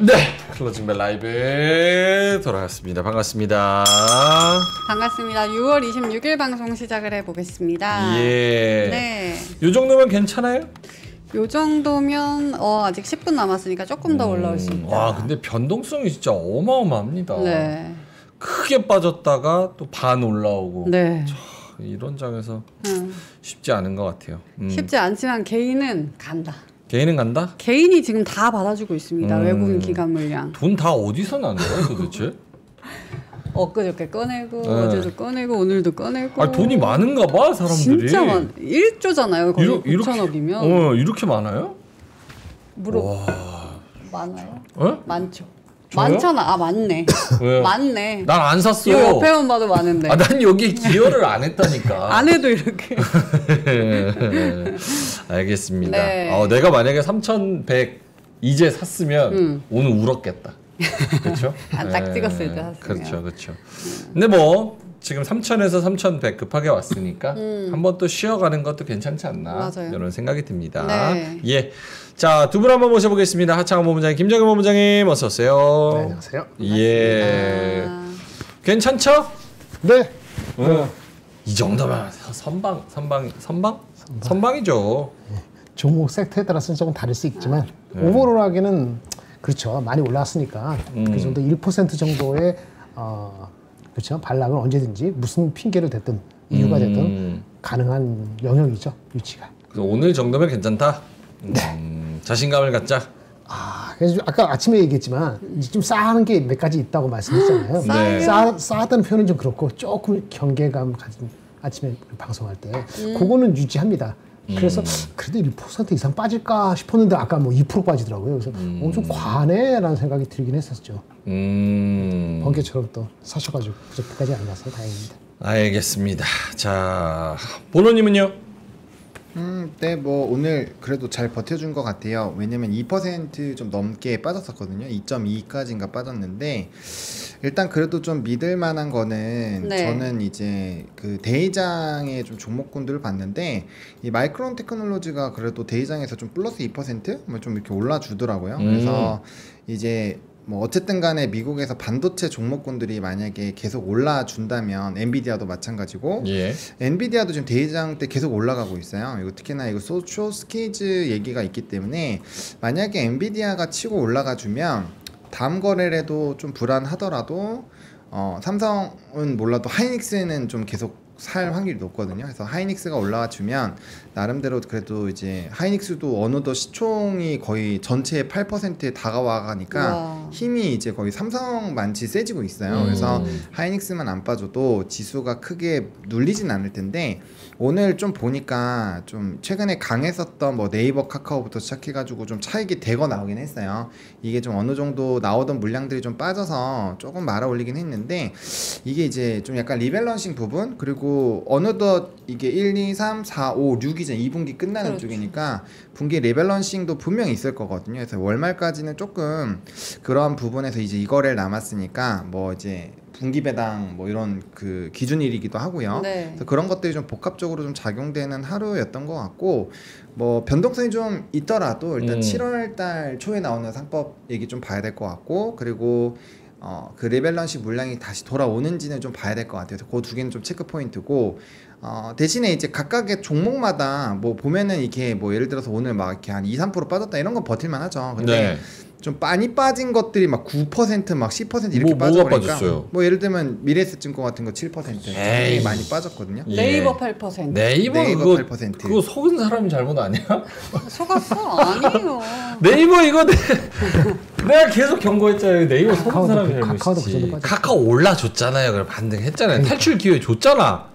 네, 클로징벨 라이브 돌아왔습니다. 반갑습니다. 반갑습니다. 6월 26일 방송 시작을 해보겠습니다. 예. 네. 요 정도면 괜찮아요? 요 정도면 아직 10분 남았으니까 조금 더 올라올 수 있다. 와, 근데 변동성이 진짜 어마어마합니다. 네. 크게 빠졌다가 또 반 올라오고. 네. 참, 이런 장에서 쉽지 않은 것 같아요. 쉽지 않지만 개인은 간다. 개인은 간다? 개인이 지금 다 받아주고 있습니다. 외국인 기관 물량. 돈 다 어디서 나는 거야 도대체? 엊그저께 꺼내고 어제도 꺼내고 오늘도 꺼내고. 아, 돈이 많은가 봐 사람들이. 진짜 1조잖아요. 거의 9천억이면. 이렇게 많아요? 많아요? 어? 많죠. 저요? 많잖아. 아 맞네. 왜요? 맞네. 난 안 샀어. 이 옆에만 봐도 많은데. 아, 난 여기에 기여를 안 했다니까. 안 해도 이렇게. 알겠습니다. 네. 내가 만약에 3,100 이제 샀으면 오늘 울었겠다. 그렇죠? 딱 찍었을 때 샀으면. 그렇죠, 그렇죠. 근데 뭐 지금 3,000에서 3,100 급하게 왔으니까 한번 또 쉬어가는 것도 괜찮지 않나. 맞아요. 이런 생각이 듭니다. 네. 예. 자, 두 분 한번 모셔보겠습니다. 하창원 본부장님, 김정현 본부장님, 어서 오세요. 네, 안녕하세요. 예. 괜찮죠? 네. 이 정도면 선방이죠. 종목 섹터에 따라서는 조금 다를 수 있지만 오버롤하게는 그렇죠. 많이 올랐으니까 그 정도 1% 정도의 그렇죠. 반락은 언제든지 무슨 핑계를 댔든 이유가 됐든 가능한 영역이죠. 위치가. 그래서 오늘 정도면 괜찮다. 자신감을 갖자. 그래서 아까 아침에 얘기했지만 이제 좀 싸하는 게 몇 가지 있다고 말씀했잖아요. 네. 싸다는 표현은 좀 그렇고 조금 경계감 가진 아침에 방송할 때 그거는 유지합니다. 그래서 그래도 1% 이상 빠질까 싶었는데 아까 뭐 2% 빠지더라고요. 그래서 좀 과하네라는 생각이 들긴 했었죠. 번개처럼 또 사셔가지고 그렇게까지 안 가서 다행입니다. 알겠습니다. 자, 보노님은요? 네, 뭐 오늘 그래도 잘 버텨준 것 같아요. 왜냐면 2% 좀 넘게 빠졌었거든요. 2.2까지인가 빠졌는데 일단 그래도 좀 믿을 만한 거는 네. 저는 이제 그 대의장의 좀 종목군들을 봤는데 이 마이크론 테크놀로지가 그래도 대의장에서 좀 플러스 2%뭐 좀 이렇게 올라주더라고요. 그래서 이제 뭐 어쨌든 간에 미국에서 반도체 종목군들이 만약에 계속 올라준다면 엔비디아도 마찬가지고 예. 엔비디아도 지금 대의장 때 계속 올라가고 있어요. 이거 특히나 이거 소쇼스키즈 얘기가 있기 때문에 만약에 엔비디아가 치고 올라가 주면 다음 거래래도 좀 불안하더라도 삼성은 몰라도 하이닉스는 좀 계속 살 확률이 높거든요. 그래서 하이닉스가 올라와 주면 나름대로 그래도 이제 하이닉스도 어느덧 시총이 거의 전체의 8%에 다가와 가니까 힘이 이제 거의 삼성만치 세지고 있어요. 그래서 하이닉스만 안 빠져도 지수가 크게 눌리진 않을 텐데 오늘 좀 보니까 좀 최근에 강했었던 뭐 네이버 카카오부터 시작해가지고 좀 차익이 대거 나오긴 했어요. 이게 좀 어느 정도 나오던 물량들이 좀 빠져서 조금 말아 올리긴 했는데 이게 이제 좀 약간 리밸런싱 부분 그리고 어느덧 이게 1, 2, 3, 4, 5, 6이제 2분기 끝나는 그렇죠. 쪽이니까 분기 리밸런싱도 분명히 있을 거거든요. 그래서 월말까지는 조금 그러한 부분에서 이제 이 거래를 남았으니까 뭐 이제 분기 배당 뭐 이런 그 기준일이기도 하고요. 네. 그래서 그런 것들이 좀 복합적으로 좀 작용되는 하루였던 것 같고 뭐 변동성이 좀 있더라도 일단 7월 달 초에 나오는 상법 얘기 좀 봐야 될 것 같고 그리고 그 리밸런싱 물량이 다시 돌아오는지는 좀 봐야 될 것 같아요. 그 두 개는 좀 체크 포인트고 대신에 이제 각각의 종목마다 뭐 보면은 이게 뭐 예를 들어서 오늘 막 이렇게 한 2, 3% 빠졌다 이런 건 버틸만 하죠. 근데 네. 좀 많이 빠진 것들이 막 9%막 10% 이렇게 뭐가 빠져버리니까 빠졌어요? 뭐 예를 들면 미래에셋증권 같은 거 7% 굉장히 많이 빠졌거든요. 예. 네이버 8%. 네이버 네이버 그거 8%. 그거 속은 사람이 잘못 아니야? 속았어? 아니에요. 네이버 이거 내가 계속 경고했잖아요. 네이버 속은 사람이 카카오도 그 정도 잘못이지. 빠졌죠. 카카오 올라줬잖아요. 그래 반등했잖아요. 그러니까. 탈출 기회 줬잖아.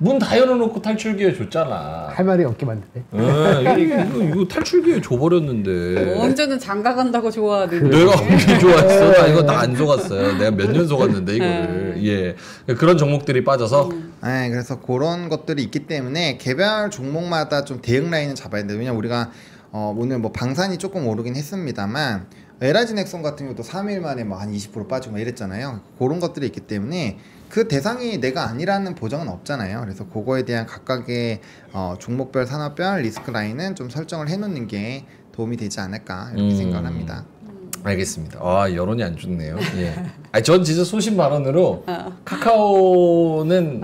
문 다 열어놓고 탈출 기회 줬잖아. 할 말이 없게 만드네. 이거 탈출 기회 줘버렸는데. 언제는 장가 간다고 좋아하는데. 내가 언제 좋아했어? 나 이거 나 안 속았어요. 내가 몇 년 속았는데 이거를. 예. 그런 종목들이 빠져서. 네, 그래서 그런 것들이 있기 때문에 개별 종목마다 좀 대응 라인을 잡아야 돼요. 왜냐면 우리가 오늘 뭐 방산이 조금 오르긴 했습니다만 에라진 엑선 같은 경우도 3일 만에 뭐 한 20% 빠지고 막 이랬잖아요. 그런 것들이 있기 때문에 그 대상이 내가 아니라는 보장은 없잖아요. 그래서 그거에 대한 각각의 종목별 산업별 리스크 라인은 좀 설정을 해놓는 게 도움이 되지 않을까 이렇게 생각을 합니다. 알겠습니다. 아, 여론이 안 좋네요. 예. 아니, 전 진짜 소신 발언으로 카카오는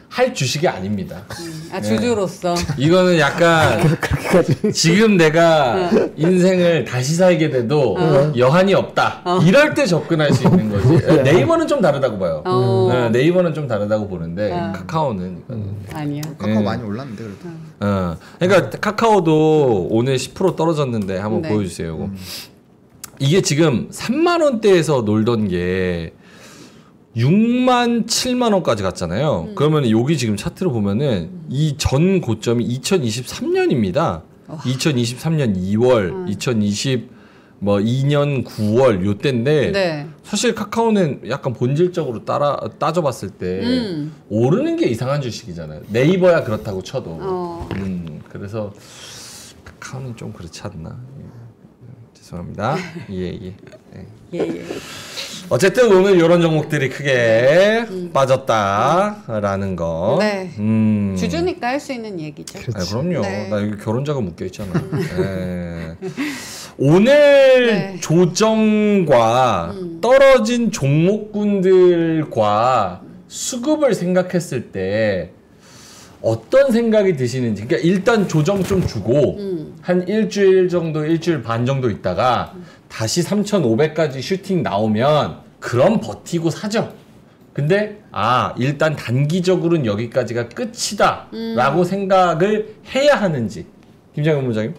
할 주식이 아닙니다. 주주로서. 이거는 약간 그렇게까지. 지금 내가 인생을 다시 살게 돼도 여한이 없다. 이럴 때 접근할 수 있는 거지. 네이버는 좀 다르다고 봐요. 네이버는 좀 다르다고 보는데 카카오는 이거는 아니야. 카카오 많이 올랐는데 그래도. 그러니까 카카오도 오늘 10% 떨어졌는데 한번 네. 보여주세요. 이거. 이게 지금 3만 원대에서 놀던 게 6만 7만 원까지 갔잖아요. 그러면 여기 지금 차트를 보면은 이 전 고점이 2023년입니다. 2023년 2월, 2022년 9월 요때인데 네. 사실 카카오는 약간 본질적으로 따져봤을 때 오르는 게 이상한 주식이잖아요. 네이버야 그렇다고 쳐도. 그래서 카카오는 좀 그렇지 않나. 죄송합니다. 예. 예. 어쨌든 오늘 이런 종목들이 크게 빠졌다라는 거. 네. 주주니까 할 수 있는 얘기죠. 아, 그럼요. 네. 나 여기 결혼자금 묶여 있잖아. 네. 오늘 네. 조정과 떨어진 종목군들과 수급을 생각했을 때 어떤 생각이 드시는지. 그러니까 일단 조정 좀 주고 한 일주일 반 정도 있다가 다시 3,500까지 슈팅 나오면 그럼 버티고 사죠. 근데 일단 단기적으로는 여기까지가 끝이다 라고 생각을 해야 하는지. 김장현 본부장님.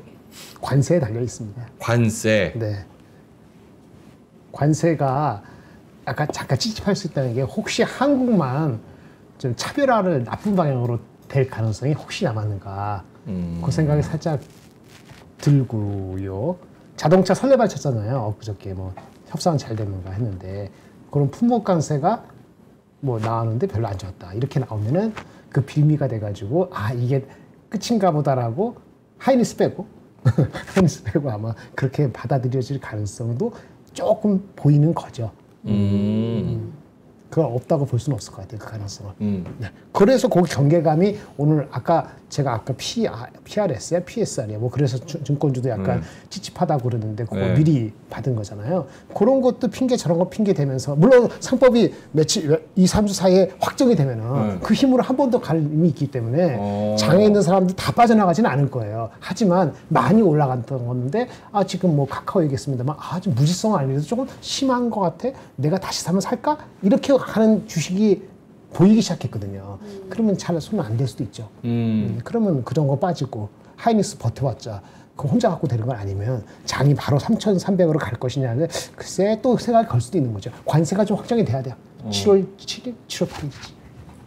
관세에 달려 있습니다. 관세. 네. 관세가 아까 잠깐 찝찝할 수 있다는 게 혹시 한국만 좀 차별화를 나쁜 방향으로 될 가능성이 혹시 남았는가 그 생각이 살짝 들고요. 자동차 설레발 쳤잖아요. 엊그저께 뭐 협상 잘 됐는가 했는데 그런 품목 관세가 뭐 나왔는데 별로 안 좋았다 이렇게 나오면은 그 빌미가 돼가지고 이게 끝인가 보다라고 하이닉스 빼고 하이닉스 빼고 아마 그렇게 받아들여질 가능성도 조금 보이는 거죠. 그건 없다고 볼 수는 없을 것 같아요. 그 가능성은. 네. 그래서 거기 경계감이 오늘 제가 PRS야 PSR이야 뭐 그래서 증권주도 약간 찝찝하다고 그러는데 그거 네. 미리 받은 거잖아요. 그런 것도 핑계 저런 거 핑계 대면서 물론 상법이 2-3주 사이에 확정이 되면은 그 힘으로 한 번 더 갈 힘이 있기 때문에 장에 있는 사람들 다 빠져나가지는 않을 거예요. 하지만 많이 올라갔던 건데 지금 뭐 카카오 얘기했습니다만 좀 무지성 아니라도 조금 심한 것 같아. 내가 다시 사면 살까? 이렇게 하는 주식이 보이기 시작했거든요. 그러면 잘 손은 안 될 수도 있죠. 그러면 그런 거 빠지고 하이닉스 버텨봤자 그 혼자 갖고 되는 건 아니면 장이 바로 3,300으로 갈 것이냐는 글쎄 또 생각이 걸 수도 있는 거죠. 관세가 좀 확정이 돼야 돼요. 7월 7일, 7월 8일이지.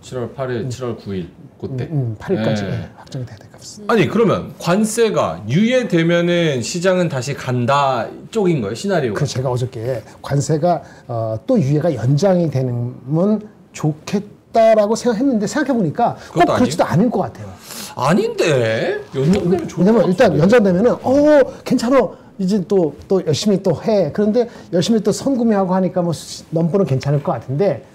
7월 8일, 7월 9일 그때. 8일까지 네. 확정이 돼야 될 것 같습니다. 아니 그러면 관세가 유예되면은 시장은 다시 간다 쪽인 거예요 시나리오가. 그래서 제가 어저께 관세가 또 유예가 연장이 되면 좋겠다라고 생각했는데 생각해보니까 꼭 그것도 그렇지도 않을 것 같아요. 아닌데 연장되면 좋을 왜냐면 것 일단 같은데. 연장되면은 괜찮아 이제 또 열심히 또 해. 그런데 열심히 또 선구매하고 하니까 뭐 넘버는 괜찮을 것 같은데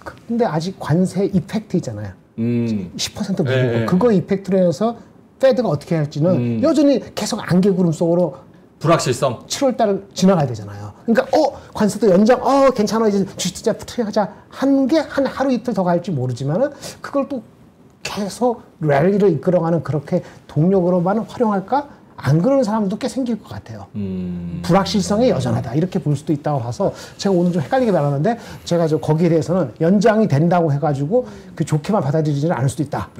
근데 아직 관세 이펙트 있잖아요. 10% 무리고 네. 그거 이펙트로 해서 페드가 어떻게 할지는 여전히 계속 안개구름 속으로 불확실성. 7월 달을 지나가야 되잖아요. 그러니까 관세도 연장 괜찮아 이제 주식 투자 투자하자 한 게 한 하루 이틀 더 갈지 모르지만은 그걸 또 계속 랠리를 이끌어가는 그렇게 동력으로만 활용할까? 안 그러는 사람도 꽤 생길 것 같아요. 불확실성이 여전하다 이렇게 볼 수도 있다고 봐서 제가 오늘 좀 헷갈리게 나갔는데 제가 거기에 대해서는 연장이 된다고 해가지고 그 좋게만 받아들이지는 않을 수도 있다.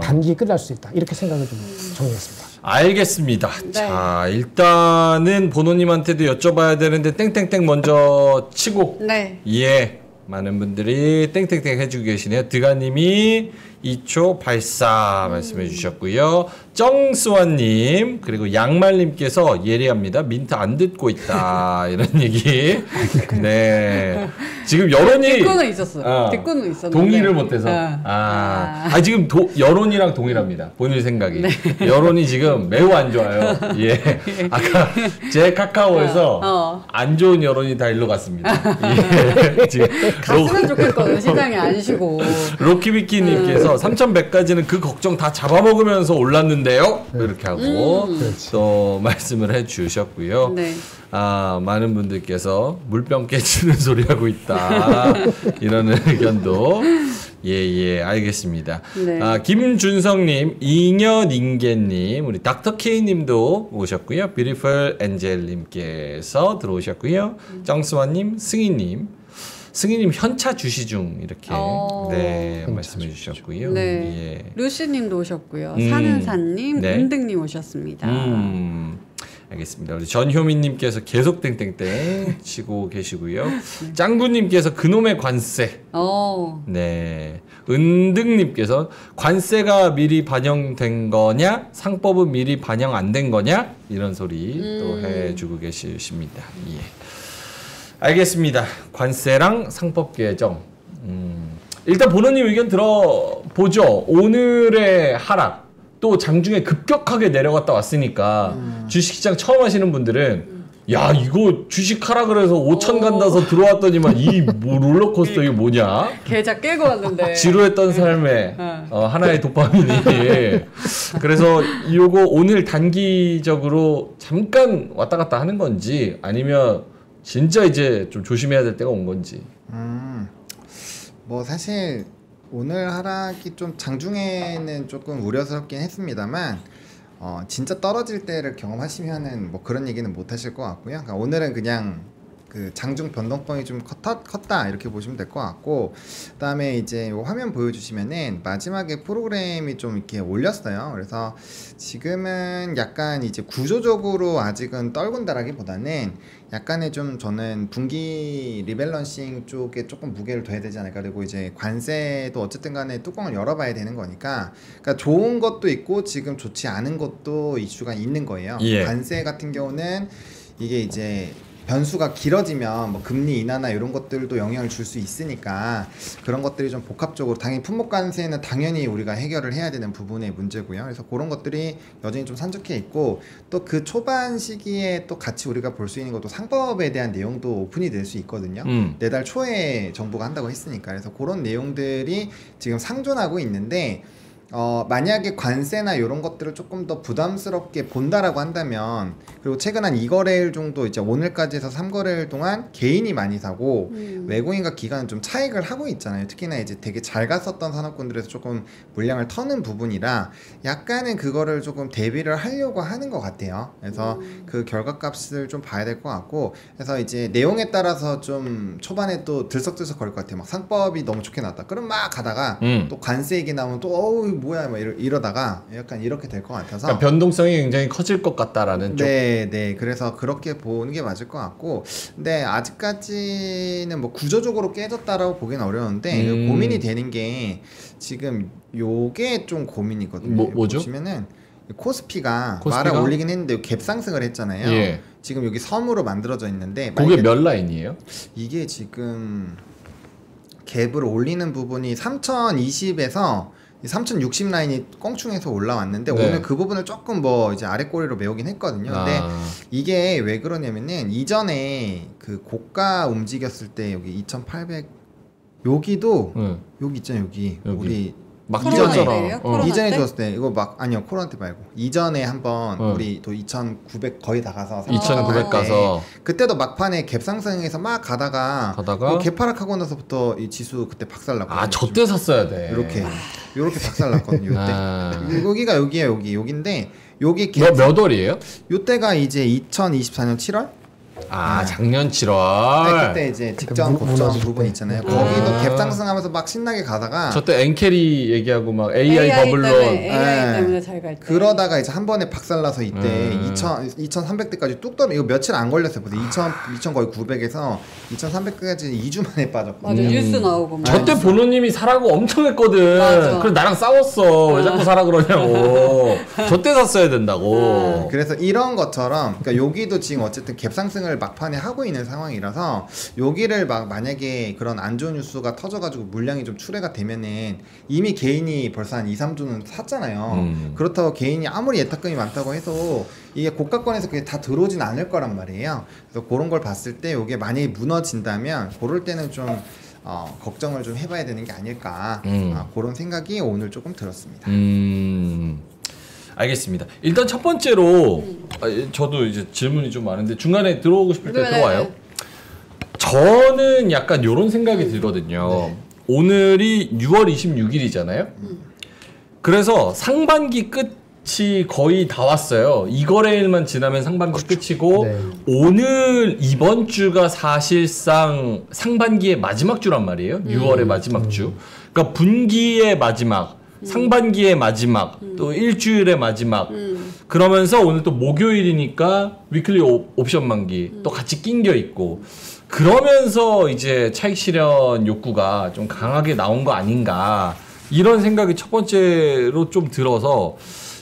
단기에 끝날 수도 있다. 이렇게 생각을 좀 정리했습니다. 알겠습니다. 네. 자 일단은 보노님한테도 여쭤봐야 되는데 땡땡땡 먼저 치고. 네. 예. 많은 분들이 땡땡땡 해주고 계시네요. 드가님이 2초 84 말씀해 주셨고요. 정스완님 그리고 양말님께서 예리합니다. 민트 안 듣고 있다 이런 얘기. 네. 지금 여론이 듣고는 있었어요. 듣고는 있었는데 동의를 못해서. 지금 여론이랑 동일합니다. 본인 생각이. 여론이 지금 매우 안 좋아요. 예. 아까 제 카카오에서 안 좋은 여론이 다 일로 갔습니다. 예. 지금 갔으면 좋겠거든. 시장에 안 쉬고. 로키비키님께서 3,100까지는 그 걱정 다 잡아먹으면서 올랐는데요. 이렇게 하고 또 말씀을 해주셨고요. 네. 아, 많은 분들께서 물병 깨치는 소리 하고 있다. 이런 의견도 예, 알겠습니다. 네. 아, 김준성님, 잉여닝개님, 우리 닥터 K님도 오셨고요. 뷰티풀 엔젤님께서 들어오셨고요. 정수환님, 승희님, 현차 주시 중 이렇게 네 말씀해 주셨고요. 네. 예. 루시님도 오셨고요. 사는사님, 네. 은등님 오셨습니다. 알겠습니다. 우리 전효민님께서 계속 땡땡땡 치고 계시고요. 짱구님께서 그놈의 관세. 네. 은등님께서 관세가 미리 반영된 거냐? 상법은 미리 반영 안 된 거냐? 이런 소리 또 해주고 계십니다. 예. 알겠습니다. 관세랑 상법 개정. 일단 본원님 의견 들어보죠. 오늘의 하락. 또 장중에 급격하게 내려갔다 왔으니까 주식시장 처음 하시는 분들은 야 이거 주식 하라 그래서 5천 간다서 들어왔더니만 이 뭐 롤러코스터 이게 뭐냐 계좌 깨고 왔는데 지루했던 삶에 하나의 도파민이 그래서 요거 오늘 단기적으로 잠깐 왔다 갔다 하는 건지 아니면 진짜 이제 좀 조심해야 될 때가 온 건지 뭐 사실 오늘 하락이 좀 장중에는 조금 우려스럽긴 했습니다만 진짜 떨어질 때를 경험하시면은 뭐 그런 얘기는 못 하실 것 같고요. 그러니까 오늘은 그냥 그 장중 변동성이 좀 컸다 이렇게 보시면 될 것 같고 그다음에 이제 요 화면 보여주시면은 마지막에 프로그램이 좀 이렇게 올렸어요. 그래서 지금은 약간 이제 구조적으로 아직은 떨군다라기보다는 약간의 좀 저는 분기 리밸런싱 쪽에 조금 무게를 둬야 되지 않을까. 그리고 이제 관세도 어쨌든 간에 뚜껑을 열어봐야 되는 거니까 그러니까 좋은 것도 있고 지금 좋지 않은 것도 이슈가 있는 거예요. 예. 관세 같은 경우는 이게 이제 변수가 길어지면 뭐 금리 인하나 이런 것들도 영향을 줄 수 있으니까 그런 것들이 좀 복합적으로 당연히 품목관세는 당연히 우리가 해결을 해야 되는 부분의 문제고요. 그래서 그런 것들이 여전히 좀 산적해 있고 또 그 초반 시기에 또 같이 우리가 볼 수 있는 것도 상법에 대한 내용도 오픈이 될 수 있거든요. 내달 초에 정부가 한다고 했으니까 그래서 그런 내용들이 지금 상존하고 있는데 만약에 관세나 이런 것들을 조금 더 부담스럽게 본다라고 한다면 그리고 최근 한 2거래일 정도 이제 오늘까지 해서 3거래일 동안 개인이 많이 사고 외국인과 기관은 좀 차익을 하고 있잖아요. 특히나 이제 되게 잘 갔었던 산업군들에서 조금 물량을 터는 부분이라 약간은 그거를 조금 대비를 하려고 하는 것 같아요. 그래서 그 결과값을 좀 봐야 될 것 같고 그래서 이제 내용에 따라서 좀 초반에 또 들썩들썩 거릴 것 같아요. 막 상법이 너무 좋게 나왔다. 그럼 막 가다가 또 관세 얘기 나오면 또 어우 뭐야 뭐 이러다가 약간 이렇게 될 것 같아서 그러니까 변동성이 굉장히 커질 것 같다라는 쪽. 네. 그래서 그렇게 보는 게 맞을 것 같고 근데 아직까지는 뭐 구조적으로 깨졌다라고 보기는 어려운데 고민이 되는 게 지금 요게 좀 고민이거든요. 뭐죠? 보시면은 코스피가 말아 올리긴 했는데 갭 상승을 했잖아요. 예. 지금 여기 섬으로 만들어져 있는데 그게 몇 라인이에요? 이게 지금 갭을 올리는 부분이 3020에서 3060 라인이 껑충해서 올라왔는데 네. 오늘 그 부분을 조금 뭐 이제 아래 꼬리로 메우긴 했거든요. 근데 이게 왜 그러냐면은 이전에 그 고가 움직였을 때 여기 2800 여기도 여기 있잖아요. 여기. 우리 막 이전에 줬을 때 이거 막 아니요 코로나 때 말고 이전에 한번 우리 또 2,900 거의 다 가서 2,900 가서 그때도 막판에 갭 상승해서 막 가다가 갭 하락하고 나서부터 이 지수 그때 박살났거든요. 아, 저때 샀어야 돼. 이렇게 박살났거든요. 이때 여기가 여기야 여기인데 여기 몇 월이에요? 요때가 이제 2024년 7월. 아 작년 7월. 그때 이제 직전 고점 부분 있잖아요. 거기도 갭 상승하면서 막 신나게 가다가 저때 엔캐리 얘기하고 막 AI 버블로 AI 때문에 잘 갈 때. 그러다가 이제 한 번에 박살나서 이때 2,300대까지 뚝 떨어. 이거 며칠 안 걸렸어요. 2,000 거의 900에서 2,300까지 2주 만에 빠졌거든요. 맞아 뉴스 나오고 막. 저때 보노님이 사라고 엄청 했거든. 맞아. 그래서 나랑 싸웠어. 왜 자꾸 사라 그러냐고. 저때 샀어야 된다고. 그래서 이런 것처럼 그러니까 여기도 지금 어쨌든 갭 상승을 막판에 하고 있는 상황이라서 여기를 막 만약에 그런 안 좋은 뉴스가 터져가지고 물량이 좀 출회가 되면은 이미 개인이 벌써 한 2, 3조는 샀잖아요. 그렇다고 개인이 아무리 예탁금이 많다고 해도 이게 고가권에서 그게 다 들어오진 않을 거란 말이에요. 그래서 그런 걸 봤을 때 이게 만약에 무너진다면 그럴 때는 좀 걱정을 좀 해봐야 되는 게 아닐까 그런 생각이 오늘 조금 들었습니다. 알겠습니다. 일단 첫 번째로 저도 이제 질문이 좀 많은데 중간에 들어오고 싶을 때 네. 들어와요. 저는 약간 이런 생각이 들거든요. 오늘이 6월 26일이잖아요. 그래서 상반기 끝이 거의 다 왔어요. 이 거래일만 지나면 상반기 끝이고 네. 오늘 이번 주가 사실상 상반기의 마지막 주란 말이에요. 6월의 마지막 주. 그러니까 분기의 마지막, 상반기의 마지막, 또 일주일의 마지막. 그러면서 오늘 또 목요일이니까 위클리 옵션 만기 또 같이 낑겨 있고. 그러면서 이제 차익 실현 욕구가 좀 강하게 나온 거 아닌가 이런 생각이 첫 번째로 좀 들어서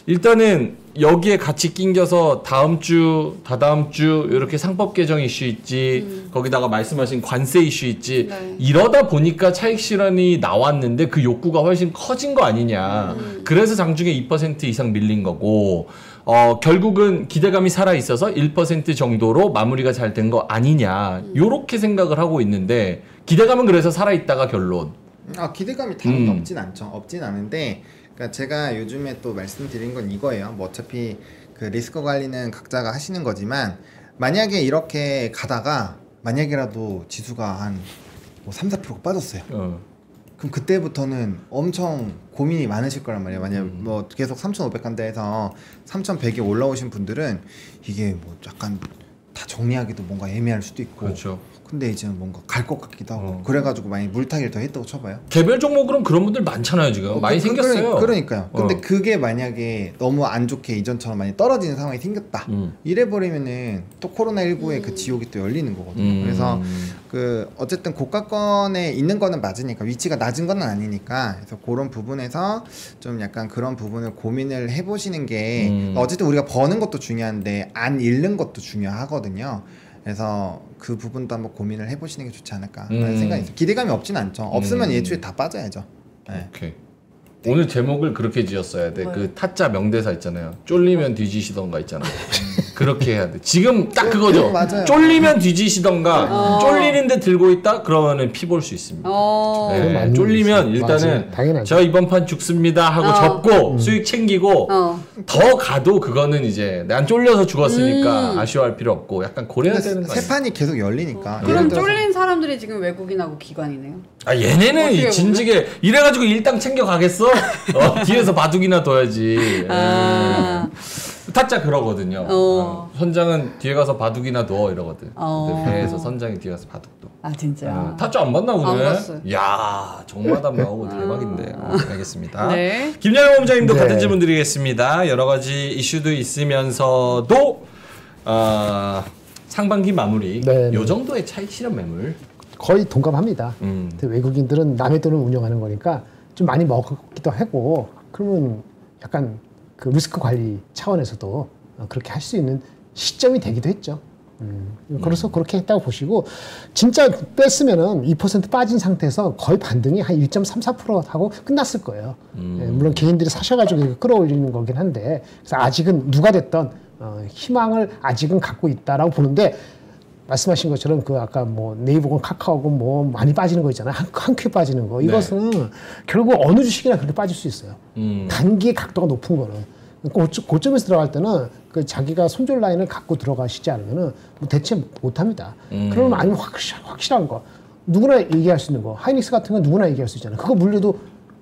일단은 여기에 같이 낑겨서 다음 주, 다다음 주 이렇게 상법 개정 이슈 있지 거기다가 말씀하신 관세 이슈 있지 네. 이러다 보니까 차익 실현이 나왔는데 그 욕구가 훨씬 커진 거 아니냐 그래서 장중에 2% 이상 밀린 거고 결국은 기대감이 살아 있어서 1% 정도로 마무리가 잘 된 거 아니냐 요렇게 생각을 하고 있는데 기대감은 그래서 살아 있다가 결론. 기대감이 당연히 없진 않죠. 없진 않은데 그러니까 제가 요즘에 또 말씀드린 건 이거예요. 뭐 어차피 그 리스크 관리는 각자가 하시는 거지만 만약에 이렇게 가다가 만약이라도 지수가 한 뭐 3-4%가 빠졌어요. 그럼 그때부터는 엄청 고민이 많으실 거란 말이에요. 만약 뭐 계속 3,500 간다 해서 3,100에 올라오신 분들은 이게 뭐 약간 다 정리하기도 뭔가 애매할 수도 있고. 그렇죠. 근데 이제 뭔가 갈 것 같기도 하고 그래가지고 만약 물타기를 더 했다고 쳐봐요. 개별 종목으로는 그런 분들 많잖아요 지금. 많이 생겼어요. 그러니까요. 근데 그게 만약에 너무 안 좋게 이전처럼 많이 떨어지는 상황이 생겼다. 이래버리면은 또 코로나19의 그 지옥이 또 열리는 거거든요. 그래서 그 어쨌든 고가권에 있는 거는 맞으니까 위치가 낮은 건 아니니까 그래서 그런 부분에서 좀 약간 그런 부분을 고민을 해보시는 게 어쨌든 우리가 버는 것도 중요한데 안 잃는 것도 중요하거든요. 그래서 그 부분도 한번 고민을 해보시는 게 좋지 않을까라는 생각이 있어요. 기대감이 없진 않죠. 없으면 예초에 다 빠져야죠. 네. 오케이. 오늘 제목을 그렇게 지었어야 돼. 그 타짜 명대사 있잖아요. 쫄리면 뒤지시던가 있잖아요. 그렇게 해야 돼. 지금 딱 그거죠. 맞아요. 쫄리면 뒤지시던가 쫄리는데 들고 있다? 그러면은 피 볼 수 있습니다. 네, 맞는 쫄리면 거지. 일단은 맞아요. 당연하죠. 저 이번 판 죽습니다 하고 접고 수익 챙기고 더 가도 그거는 이제 난 쫄려서 죽었으니까 아쉬워할 필요 없고 약간 고려해야 되는 거 세 아니에요? 판이 계속 열리니까. 그럼 예를 들어서 쫄린 사람들이 지금 외국인하고 기관이네요. 아 얘네는 어떻게 보면? 진지게 이래가지고 일당 챙겨 가겠어? 뒤에서 바둑이나 둬야지. 타짜 그러거든요. 선장은 뒤에 가서 바둑이나 둬 이러거든. 근데 배에서 선장이 뒤에 가서 바둑 둬. 아 진짜. 타짜 안 봤나 오늘? 안 봤어요. 야 정마담 나오고 대박인데. 알겠습니다. 네. 김양호 본부장님도 네. 같은 질문 드리겠습니다. 여러 가지 이슈도 있으면서도 상반기 마무리 네, 요 정도의 차익 실현 매물. 거의 동감합니다. 근데 외국인들은 남의 돈을 운영하는 거니까 좀 많이 먹기도 하고 그러면 약간 그 리스크 관리 차원에서도 그렇게 할 수 있는 시점이 되기도 했죠. 그래서 그렇게 했다고 보시고 진짜 뺐으면은 2% 빠진 상태에서 거의 반등이 한 1.34% 하고 끝났을 거예요. 물론 개인들이 사셔가지고 끌어올리는 거긴 한데 그래서 아직은 누가 됐던 희망을 아직은 갖고 있다라고 보는데 말씀하신 것처럼 그 아까 뭐 네이버건 카카오건 뭐 많이 빠지는 거 있잖아요. 한 큐에 빠지는 거. 이것은 결국 어느 주식이나 그렇게 빠질 수 있어요. 단기의 각도가 높은 거는. 고점에서 들어갈 때는 그 자기가 손절 라인을 갖고 들어가시지 않으면은 뭐 대체 못 합니다. 그러면 아니면 확실한 거. 누구나 얘기할 수 있는 거. 하이닉스 같은 건 누구나 얘기할 수 있잖아요. 그거 물려도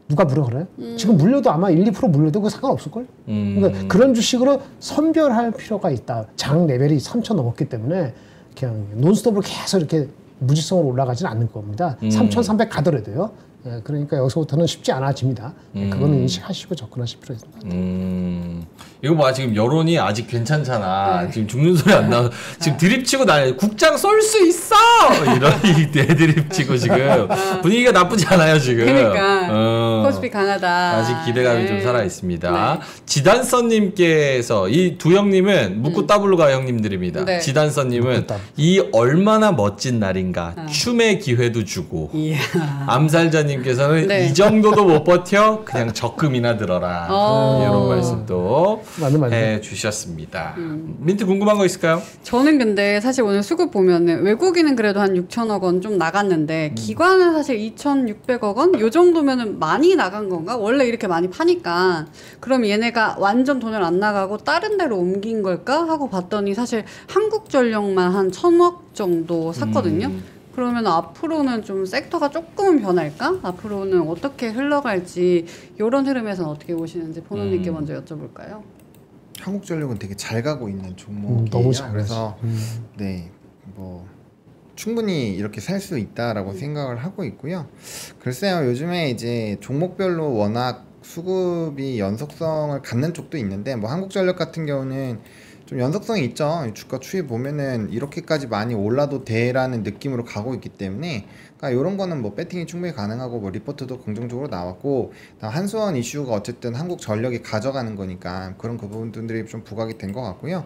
누가 물어 그래요? 지금 물려도 아마 1-2% 물려도 그거 상관없을걸? 그러니까 그런 주식으로 선별할 필요가 있다. 장 레벨이 3,000 넘었기 때문에 그냥 논스톱으로 계속 이렇게 무지성으로 올라가지는 않는 겁니다. 3,300 가더라도요. 예, 그러니까 여기서부터는 쉽지 않아집니다. 그거는 인식하시고 접근하실 필요가 있습니다. 이거 봐 지금 여론이 아직 괜찮잖아. 지금 죽는 소리 안 나와. 지금 드립치고 나 국장 쏠 수 있어 이런 이 드립치고 지금 분위기가 나쁘지 않아요 지금. 그러니까 코스피 강하다. 아직 기대감이 좀 살아 있습니다. 지단서님께서 이 두 형님은 묵구따블루가 형님들입니다. 네. 지단서님은 이 얼마나 멋진 날인가 춤의 기회도 주고 이야. 암살자님 기자님께서는 네. 이 정도도 못 버텨 그냥 적금이나 들어라 이런 말씀도 맞네. 해주셨습니다. 민트 궁금한 거 있을까요? 저는 근데 사실 오늘 수급 보면은 외국인은 그래도 한 6천억 원 좀 나갔는데 기관은 사실 2,600억 원? 요 정도면은 많이 나간 건가? 원래 이렇게 많이 파니까 그럼 얘네가 완전 돈을 안 나가고 다른 데로 옮긴 걸까? 하고 봤더니 사실 한국전력만 한 1,000억 정도 샀거든요. 그러면 앞으로는 좀 섹터가 조금은 변할까? 앞으로는 어떻게 흘러갈지 이런 흐름에서는 어떻게 보시는지 보노님께 먼저 여쭤볼까요? 한국전력은 되게 잘 가고 있는 종목이에요. 너무 잘 그래서 네, 뭐 충분히 이렇게 살 수 있다라고 생각을 하고 있고요. 글쎄요, 요즘에 이제 종목별로 워낙 수급이 연속성을 갖는 쪽도 있는데 뭐 한국전력 같은 경우는 좀 연속성이 있죠. 주가 추이 보면은 이렇게까지 많이 올라도 돼라는 느낌으로 가고 있기 때문에 그러니까 이런 거는 뭐 배팅이 충분히 가능하고 뭐 리포트도 긍정적으로 나왔고 한수원 이슈가 어쨌든 한국전력이 가져가는 거니까 그런 그 부분들이 좀 부각이 된 것 같고요.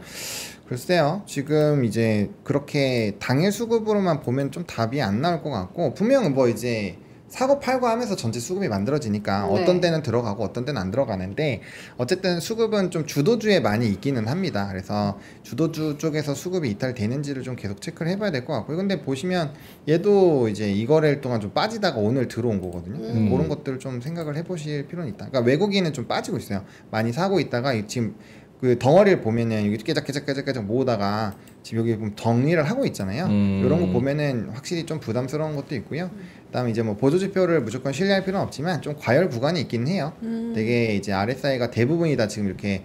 글쎄요, 지금 이제 그렇게 당일 수급으로만 보면 좀 답이 안 나올 것 같고 분명은 뭐 이제 사고 팔고 하면서 전체 수급이 만들어지니까 네. 어떤 데는 들어가고 어떤 데는 안 들어가는데 어쨌든 수급은 좀 주도주에 많이 있기는 합니다. 그래서 주도주 쪽에서 수급이 이탈되는지를 좀 계속 체크를 해봐야 될 것 같고요. 근데 보시면 얘도 이제 이 거래일 동안 좀 빠지다가 오늘 들어온 거거든요. 그래서 그런 것들을 좀 생각을 해보실 필요는 있다. 그러니까 외국인은 좀 빠지고 있어요. 많이 사고 있다가 지금 그 덩어리를 보면은 여기 깨작깨작 모으다가 지금 여기 보면 정리를 하고 있잖아요. 이런 거 보면은 확실히 좀 부담스러운 것도 있고요. 그다음에 이제 뭐 보조지표를 무조건 신뢰할 필요는 없지만 좀 과열 구간이 있긴 해요. 되게 이제 RSI가 대부분이 다 지금 이렇게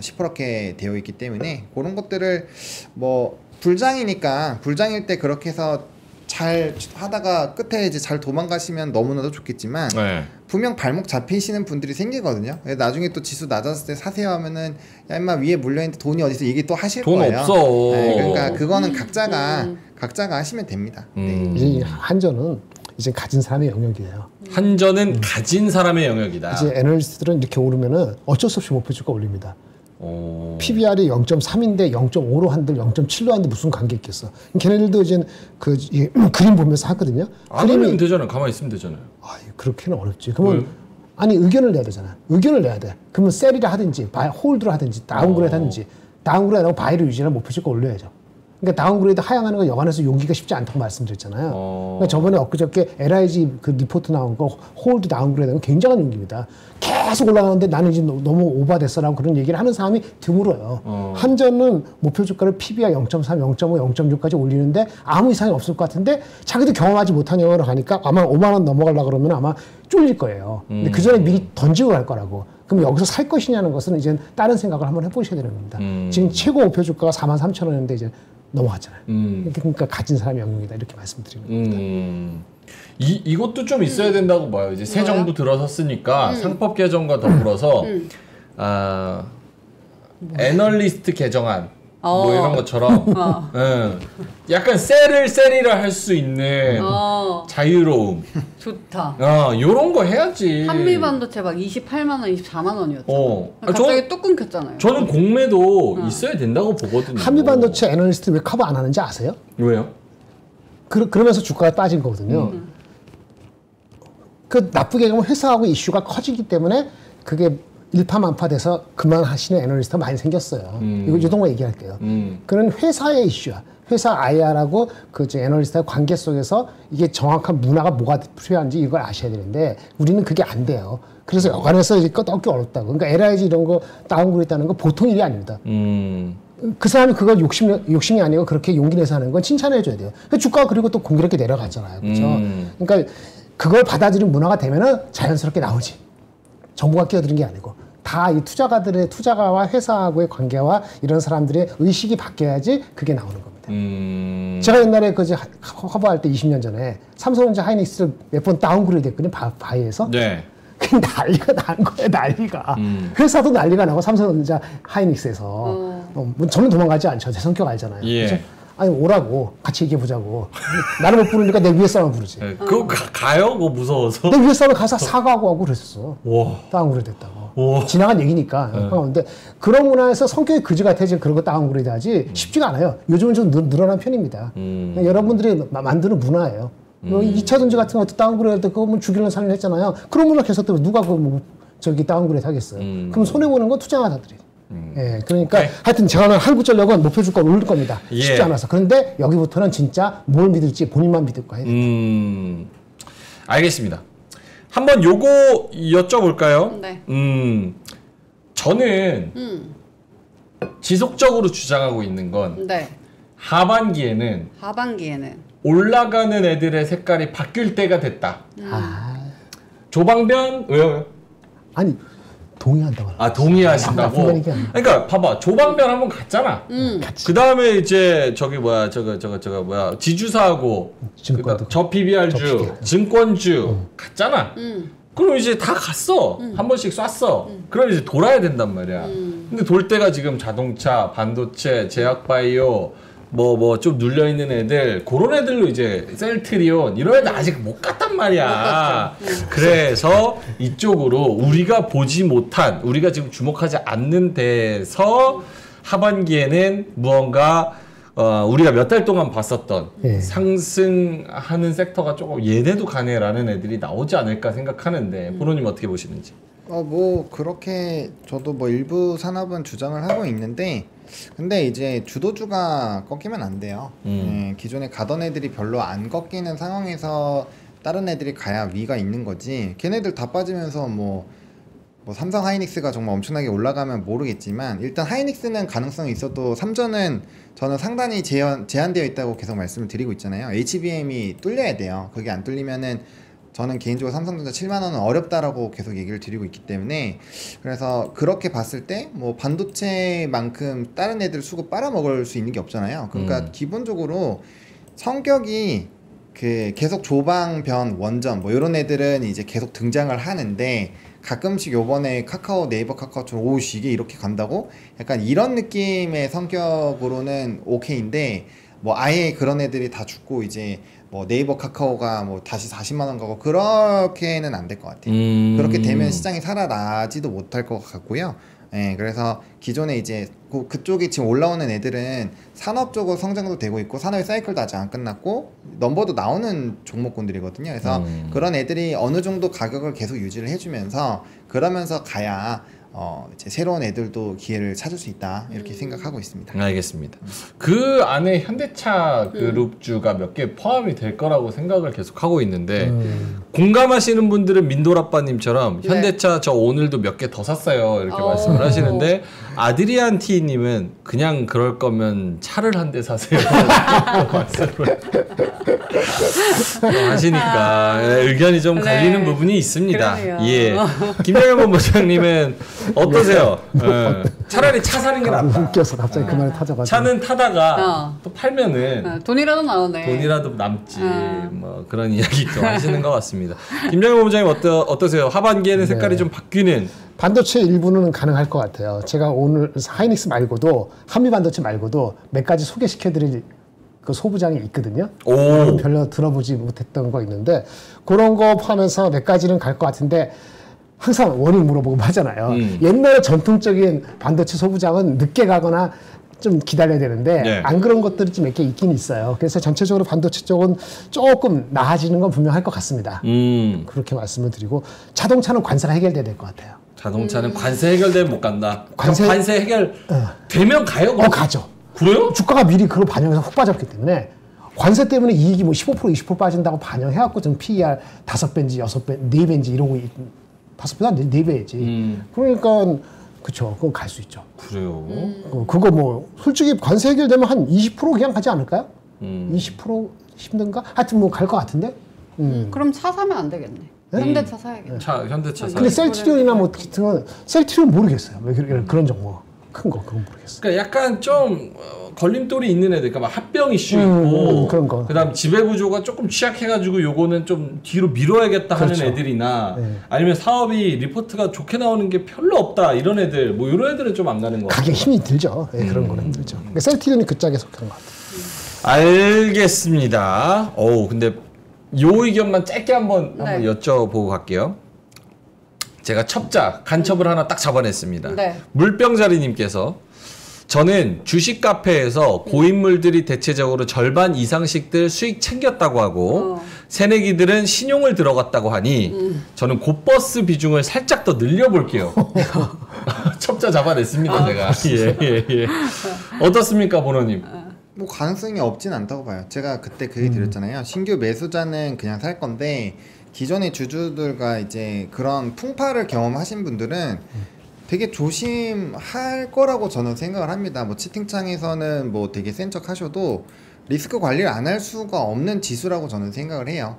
시퍼렇게 되어 있기 때문에 그런 것들을 뭐 불장이니까 불장일 때 그렇게 해서 잘 하다가 끝에 이제 잘 도망가시면 너무나도 좋겠지만 네. 분명 발목 잡히시는 분들이 생기거든요. 나중에 또 지수 낮았을 때 사세요 하면은 야 임마 위에 물려있는데 돈이 어디서 얘기 또 하실 돈 거예요. 없어. 네, 그러니까 그거는 각자가 하시면 됩니다. 네. 이제 한전은 이제 가진 사람의 영역이에요. 한전은 가진 사람의 영역이다. 이제 애널리스트들은 이렇게 오르면은 어쩔 수 없이 목표주가 올립니다. PBR이 0.3인데 0.5로 한들 0.7로 한들 무슨 관계 있겠어? 걔네들도 이제 그림 보면서 하거든요. 안 올리면 되잖아요. 가만히 있으면 되잖아요. 그렇게는 어렵지. 그러면 아니 의견을 내야 되잖아. 의견을 내야 돼. 그러면 셀이라 하든지 홀드를 하든지 다운그레이드 하든지 다운그레이드 하고 바이를 유지하는 목표주가 올려야죠. 그러니까 다운그레이드 하향하는 거 여간해서 용기가 쉽지 않다고 말씀드렸잖아요. 그러니까 저번에 엊그저께 LIG 그 리포트 나온 거 홀드 다운그레이드는 굉장한 용기입니다. 계속 올라가는데 나는 이제 너무 오버됐어라고 그런 얘기를 하는 사람이 드물어요. 한전은 목표 주가를 PBR 0.3, 0.5, 0.6까지 올리는데 아무 이상이 없을 것 같은데 자기도 경험하지 못한 영역으로 가니까 아마 5만 원 넘어가려고 그러면 아마 쫄릴 거예요. 근데 그 전에 미리 던지고 갈 거라고. 그럼 여기서 살 것이냐는 것은 이제 다른 생각을 한번 해보셔야 되는 겁니다. 지금 최고 목표 주가가 43,000원인데 이제 넘어갔잖아요. 그러니까 가진 사람의 영역이다 이렇게 말씀드리는 겁니다. 이것도 좀 있어야 된다고 봐요. 이제 새 정부 들어섰으니까 상법 개정과 더불어서 애널리스트 개정안 뭐 이런 것처럼 약간 셀이라 할 수 있는 자유로움 좋다. 요런 거 해야지. 한미반도체 막 28만 원, 24만 원이었잖아. 갑자기 뚝 끊겼잖아요. 저는 공매도 있어야 된다고 보거든요. 한미반도체 애널리스트 왜 커버 안 하는지 아세요? 왜요? 그러면서 주가가 빠진 거거든요. 그 나쁘게 보면 회사하고 이슈가 커지기 때문에 그게 일파만파돼서 그만하시는 애널리스트가 많이 생겼어요. 이거 유동과 얘기할게요. 그런 회사의 이슈야. 회사 IR하고 그 애널리스트의 관계 속에서 이게 정확한 문화가 뭐가 필요한지 이걸 아셔야 되는데 우리는 그게 안 돼요. 그래서 여간해서 이제 꺾기 어렵다고. 그러니까 LIG 이런 거 다운그레이드 하는 거 보통 일이 아닙니다. 그 사람이 그걸 욕심이 아니고 그렇게 용기 내서 하는 건 칭찬해줘야 돼요. 그러니까 주가가 그리고 또 공교롭게 내려갔잖아요. 그렇죠? 그러니까 그걸 받아들인 문화가 되면은 자연스럽게 나오지. 정부가 끼어드는 게 아니고. 다 이 투자가들의 투자가와 회사하고의 관계와 이런 사람들의 의식이 바뀌어야지 그게 나오는 겁니다. 제가 옛날에 그 커버할 때 20년 전에 삼성전자 하이닉스를 몇 번 다운그레이드 했거든요. 바이에서. 네. 그 난리가 난 거예요. 난리가. 회사도 난리가 나고 삼성전자 하이닉스에서. 저는 도망가지 않죠. 제 성격 알잖아요. 예. 그래서 아니 오라고 같이 얘기해 보자고. 나를 못 부르니까 내 위에 사람 부르지. 네. 그거 가요? 그거 무서워서? 내 위에 사람 가서 사과하고 하고 그랬었어. 와. 다운그레이드 했다고. 지나간 얘기니까. 근데 그런 문화에서 성격이 그지 같아지면 그런 거 다운그레이드 하지 쉽지가 않아요. 요즘은 좀 늘어난 편입니다. 여러분들이 만드는 문화예요. 뭐 2차 전지 같은 것도 다운그레이드 할 때 그거 뭐 주기는 상을 했잖아요. 그런 문화 계속 때문에 누가 그거 뭐 저기 다운그레이드 하겠어요. 그럼 손해보는 건 투자자들이. 예, 그러니까 하여튼 저는 한국전력은 높여줄 건 올릴 겁니다. 쉽지 않아서. 그런데 여기부터는 진짜 뭘 믿을지 본인만 믿을 거예요. 알겠습니다. 한번 요거 여쭤볼까요? 네. 저는 지속적으로 주장하고 있는 건 네. 하반기에는 올라가는 애들의 색깔이 바뀔 때가 됐다. 조방변 왜요? 아니 동의한다고. 동의하신다고. 그러니까 봐봐, 조방변 한번 갔잖아. 그 다음에 이제 저기 뭐야, 저거 뭐야, 지주사하고 저 PBR주, 증권주 갔잖아. 그럼 이제 다 갔어. 한 번씩 쐈어. 그럼 이제 돌아야 된단 말이야. 근데 돌 때가 지금 자동차, 반도체, 제약바이오, 뭐 좀 눌려 있는 애들, 그런 애들로 이제 셀트리온 이런 애들 아직 못 갔단 말이야. 그래서 이쪽으로 우리가 보지 못한, 우리가 지금 주목하지 않는 데서 하반기에는 무언가 우리가 몇 달 동안 봤었던 상승하는 섹터가 조금 얘네도 가네라는 애들이 나오지 않을까 생각하는데 보로님 어떻게 보시는지? 뭐 그렇게 저도 뭐 일부 산업은 주장을 하고 있는데, 근데 이제 주도주가 꺾이면 안 돼요. 기존에 가던 애들이 별로 안 꺾이는 상황에서 다른 애들이 가야 위가 있는 거지. 걔네들 다 빠지면서 뭐 삼성 하이닉스가 정말 엄청나게 올라가면 모르겠지만, 일단 하이닉스는 가능성이 있어도 삼전은 저는 상당히 제한되어 있다고 계속 말씀을 드리고 있잖아요. HBM이 뚫려야 돼요. 그게 안 뚫리면은 저는 개인적으로 삼성전자 7만원은 어렵다라고 계속 얘기를 드리고 있기 때문에, 그래서 그렇게 봤을 때 뭐 반도체만큼 다른 애들 수급 빨아먹을 수 있는 게 없잖아요. 그러니까 기본적으로 성격이 계속 조방변, 원전 뭐 이런 애들은 이제 계속 등장을 하는데, 가끔씩 요번에 네이버 카카오처럼 오우씨 이게 이렇게 간다고? 약간 이런 느낌의 성격으로는 오케이인데, 뭐 아예 그런 애들이 다 죽고 이제 뭐 네이버 카카오가 뭐 다시 40만원 가고 그렇게는 안 될 것 같아요. 그렇게 되면 시장이 살아나지도 못할 것 같고요. 그래서 기존에 이제 그쪽이 지금 올라오는 애들은 산업적으로 성장도 되고 있고 산업의 사이클도 아직 안 끝났고 넘버도 나오는 종목군들이거든요. 그래서 그런 애들이 어느 정도 가격을 계속 유지를 해주면서 그러면서 가야 이제 새로운 애들도 기회를 찾을 수 있다 이렇게 생각하고 있습니다. 알겠습니다. 그 안에 현대차 그룹주가 몇 개 포함이 될 거라고 생각을 계속 하고 있는데 공감하시는 분들은 민돌아빠님처럼 현대차 저 오늘도 몇 개 더 샀어요 이렇게 말씀을 하시는데, 아드리안 T님은 그냥 그럴 거면 차를 한 대 사세요 말씀을 하시니까 의견이 좀 갈리는 부분이 있습니다. 그러네요. 예, 김정현 본부장님은 어떠세요? 차라리 차 사는 게 낫다. 웃겨서 갑자기 그 말을 타져가지고. 차는 타다가 또 팔면은 돈이라도 나오네. 돈이라도 남지. 뭐 그런 이야기 좀 하시는 것 같습니다. 김정현 본부장님 어떠세요? 하반기에는 색깔이 좀 바뀌는. 반도체 일부는 가능할 것 같아요. 제가 오늘 하이닉스 말고도 한미 반도체 말고도 몇 가지 소개시켜드릴 그 소부장이 있거든요. 별로 들어보지 못했던 거 있는데 그런 거 포함해서 몇 가지는 갈 것 같은데, 항상 원인 물어보고 하잖아요. 옛날에 전통적인 반도체 소부장은 늦게 가거나 좀 기다려야 되는데 안 그런 것들이 좀 몇 개 있긴 있어요. 그래서 전체적으로 반도체 쪽은 조금 나아지는 건 분명할 것 같습니다. 그렇게 말씀을 드리고, 자동차는 관세가 해결돼야 될 것 같아요. 자동차는 관세 해결되면 못 간다. 관세 해결 되면 가요? 가죠. 그래요? 주가가 미리 그걸 반영해서 훅 빠졌기 때문에, 관세 때문에 이익이 뭐 15% 20% 빠진다고 반영해갖고 좀 PER 5배인지 6배, 4배인지 이러고 5배가 4배지. 그러니까 그쵸, 그건 갈 수 있죠. 그래요? 그거 뭐 솔직히 관세 해결되면 한 20% 그냥 가지 않을까요? 20% 힘든가? 하여튼 뭐 갈 것 같은데. 그럼 차 사면 안 되겠네. 현대차 사야겠네. 현대차 사. 근데 셀트리온이나 뭐 같은 건, 셀트리온 모르겠어요. 왜 그런 종목 큰 거 그건 모르겠어요. 그러니까 약간 좀 걸림돌이 있는 애들, 그러니까 막 합병 이슈 있고 그런 거. 그다음 지배구조가 조금 취약해가지고 요거는 좀 뒤로 밀어야겠다 하는 애들이나 아니면 사업이 리포트가 좋게 나오는 게 별로 없다 이런 애들, 뭐 이런 애들은 좀 안 가는 거 같아요. 가격 힘이 들죠. 그런 거는 힘들죠. 그러니까 셀트리온이 그 짝에 속한 것 같아요. 알겠습니다. 근데 요 의견만 짧게 한번 여쭤보고 갈게요. 제가 간첩을 하나 딱 잡아냈습니다. 물병자리님께서 저는 주식 카페에서 고인물들이 대체적으로 절반 이상씩들 수익 챙겼다고 하고 새내기들은 신용을 들어갔다고 하니 저는 곧버스 비중을 살짝 더 늘려볼게요. 첩자 잡아냈습니다 제가. 예. 어떻습니까 보노님? 뭐 가능성이 없진 않다고 봐요. 제가 그때 그 얘기 드렸잖아요. 신규 매수자는 그냥 살 건데 기존의 주주들과 이제 그런 풍파를 경험하신 분들은 되게 조심할 거라고 저는 생각을 합니다. 뭐 채팅창에서는 뭐 되게 센 척 하셔도 리스크 관리를 안 할 수가 없는 지수라고 저는 생각을 해요.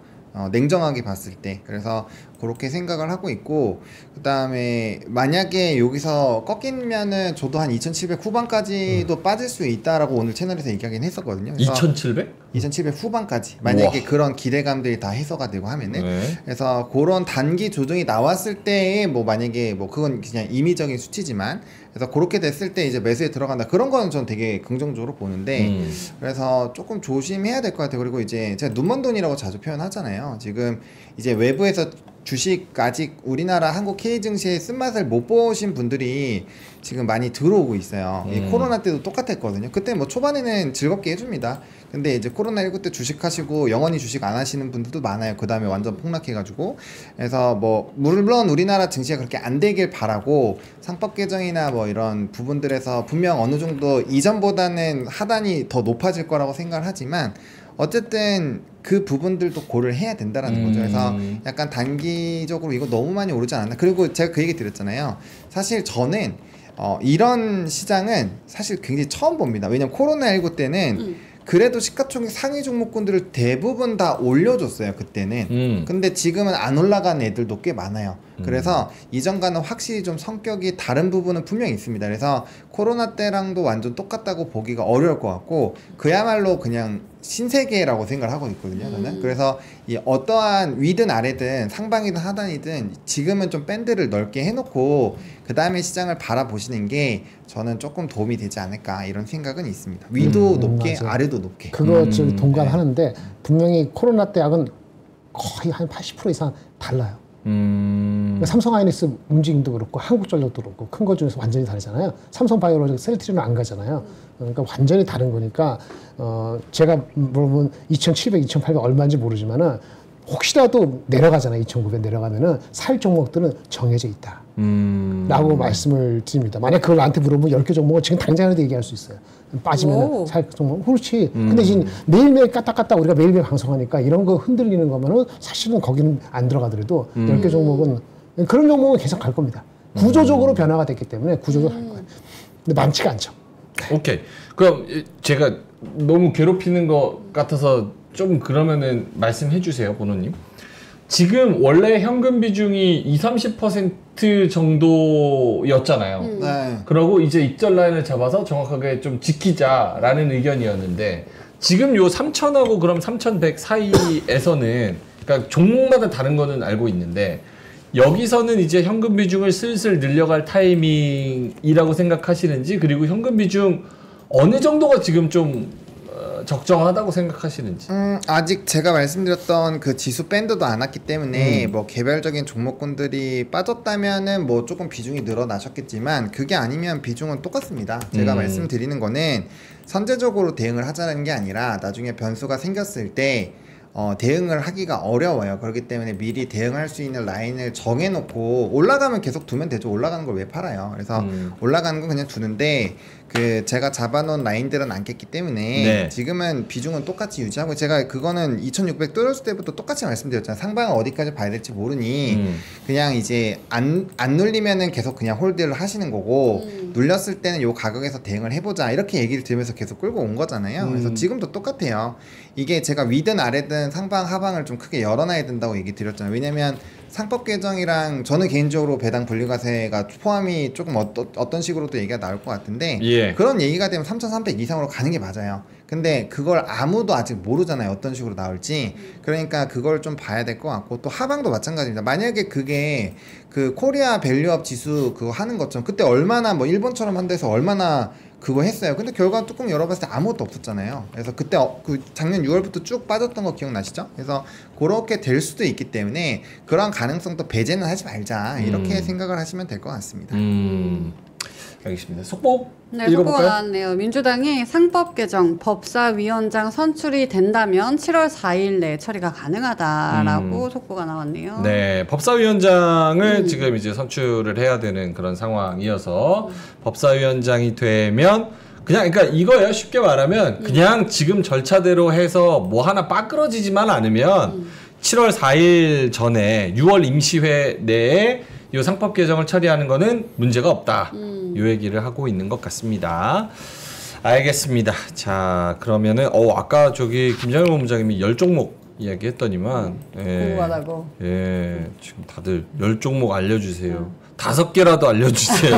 냉정하게 봤을 때. 그래서 그렇게 생각을 하고 있고, 그 다음에 만약에 여기서 꺾이면은 저도 한 2700 후반까지도 빠질 수 있다라고 오늘 채널에서 얘기하긴 했었거든요. 2700? 2700 후반까지 만약에 우와. 그런 기대감들이 다 해소가 되고 하면은 네. 그래서 그런 단기 조정이 나왔을 때에 뭐 만약에 뭐 그건 그냥 임의적인 수치지만 그래서 그렇게 됐을 때 이제 매수에 들어간다 그런 거는 전 되게 긍정적으로 보는데 그래서 조금 조심해야 될 것 같아요. 그리고 이제 제가 눈먼 돈이라고 자주 표현하잖아요. 지금 이제 외부에서 주식 아직 우리나라 한국 K 증시의 쓴맛을 못 보신 분들이 지금 많이 들어오고 있어요. 이 코로나 때도 똑같았거든요. 그때 뭐 초반에는 즐겁게 해줍니다. 근데 이제 코로나19 때 주식하시고 영원히 주식 안 하시는 분들도 많아요. 그 다음에 완전 폭락해가지고. 그래서 뭐 물론 우리나라 증시가 그렇게 안 되길 바라고 상법 개정이나 뭐 이런 부분들에서 분명 어느 정도 이전보다는 하단이 더 높아질 거라고 생각을 하지만 어쨌든 그 부분들도 고려를 해야 된다라는 거죠. 그래서 약간 단기적으로 이거 너무 많이 오르지 않았나. 그리고 제가 그 얘기 드렸잖아요. 사실 저는 이런 시장은 사실 굉장히 처음 봅니다. 왜냐면 코로나19 때는 그래도 시가총액 상위 종목군들을 대부분 다 올려줬어요 그때는. 근데 지금은 안 올라간 애들도 꽤 많아요. 그래서 이전과는 확실히 좀 성격이 다른 부분은 분명히 있습니다. 그래서 코로나 때랑도 완전 똑같다고 보기가 어려울 것 같고 그야말로 그냥 신세계라고 생각을 하고 있거든요 저는. 그래서 이 어떠한 위든 아래든 상방이든 하단이든 지금은 좀 밴드를 넓게 해놓고 그 다음에 시장을 바라보시는 게 저는 조금 도움이 되지 않을까 이런 생각은 있습니다. 위도 높게 맞아요. 아래도 높게. 그거 저기 동감하는데 분명히 코로나 때하고는 거의 한 80% 이상 달라요. 삼성 하이닉스 움직임도 그렇고 한국전력도 그렇고 큰 거 중에서 완전히 다르잖아요. 삼성바이오로직 셀트리는 안 가잖아요. 그러니까 완전히 다른 거니까 제가 물론 2,700, 2,800 얼마인지 모르지만은 혹시라도 내려가잖아요. 2,900 내려가면은 살 종목들은 정해져 있다. 라고 말씀을 드립니다. 만약 그걸 나한테 물어보면 10개 종목은 지금 당장이라도 얘기할 수 있어요. 빠지면 살 종목. 그렇지. 근데 지금 매일매일 까딱까딱 우리가 매일매일 방송하니까 이런 거 흔들리는 거면은 사실은 거기는 안 들어가더라도 10개 종목은 그런 종목은 계속 갈 겁니다. 구조적으로 변화가 됐기 때문에 구조적으로 갈 거예요. 근데 많지가 않죠. 오케이. 그럼 제가 너무 괴롭히는 것 같아서 좀 그러면은 말씀해 주세요, 보노님. 지금 원래 현금 비중이 20, 30% 정도였잖아요. 네. 그러고 이제 익절 라인을 잡아서 정확하게 좀 지키자라는 의견이었는데 지금 요 3,000하고 그럼 3,100 사이에서는 그러니까 종목마다 다른 거는 알고 있는데 여기서는 이제 현금 비중을 슬슬 늘려갈 타이밍이라고 생각하시는지 그리고 현금 비중 어느 정도가 지금 좀 적정하다고 생각하시는지. 아직 제가 말씀드렸던 그 지수 밴드도 안 왔기 때문에 뭐 개별적인 종목군들이 빠졌다면은 뭐 조금 비중이 늘어나셨겠지만 그게 아니면 비중은 똑같습니다. 제가 말씀드리는 거는 선제적으로 대응을 하자는 게 아니라 나중에 변수가 생겼을 때 대응을 하기가 어려워요. 그렇기 때문에 미리 대응할 수 있는 라인을 정해놓고 올라가면 계속 두면 되죠. 올라가는 걸 왜 팔아요? 그래서 올라가는 건 그냥 두는데 그 제가 잡아놓은 라인들은 안 깼기 때문에 네. 지금은 비중은 똑같이 유지하고 제가 그거는 2600 뚫었을 때부터 똑같이 말씀드렸잖아요. 상방을 어디까지 봐야 될지 모르니 그냥 이제 안 눌리면은 계속 그냥 홀드를 하시는 거고 눌렸을 때는 요 가격에서 대응을 해보자 이렇게 얘기를 들으면서 계속 끌고 온 거잖아요. 그래서 지금도 똑같아요. 이게 제가 위든 아래든 상방 하방을 좀 크게 열어놔야 된다고 얘기 드렸잖아요. 왜냐면 상법 개정이랑 저는 개인적으로 배당 분리과세가 포함이 조금 어떤 식으로 또 얘기가 나올 것 같은데 예. 그런 얘기가 되면 3,300 이상으로 가는 게 맞아요. 근데 그걸 아무도 아직 모르잖아요. 어떤 식으로 나올지. 그러니까 그걸 좀 봐야 될 것 같고 또 하방도 마찬가지입니다. 만약에 그게 그 코리아 밸류업 지수 그거 하는 것처럼 그때 얼마나 뭐 일본처럼 한다 해서 얼마나 그거 했어요. 근데 결과 뚜껑 열어봤을 때 아무것도 없었잖아요. 그래서 그때 그 작년 6월부터 쭉 빠졌던 거 기억나시죠? 그래서 그렇게 될 수도 있기 때문에 그런 가능성도 배제는 하지 말자 이렇게 생각을 하시면 될 것 같습니다. 알겠습니다. 속보 네, 속보가 읽어볼까요? 나왔네요. 민주당이 상법 개정 법사위원장 선출이 된다면 7월 4일 내에 처리가 가능하다라고 속보가 나왔네요. 네, 법사위원장을 지금 이제 선출을 해야 되는 그런 상황이어서 법사위원장이 되면 그냥 그러니까 이거예요. 쉽게 말하면 그냥 지금 절차대로 해서 뭐 하나 빠끄러지지만 않으면 7월 4일 전에 6월 임시회 내에 이 상법 개정을 처리하는 거는 문제가 없다. 이 얘기를 하고 있는 것 같습니다. 알겠습니다. 자, 그러면은 아까 저기 김장일 본부장님이 10종목 이야기했더니만 궁금하다고. 예, 지금 다들 10종목 알려주세요. 5개라도 알려주세요.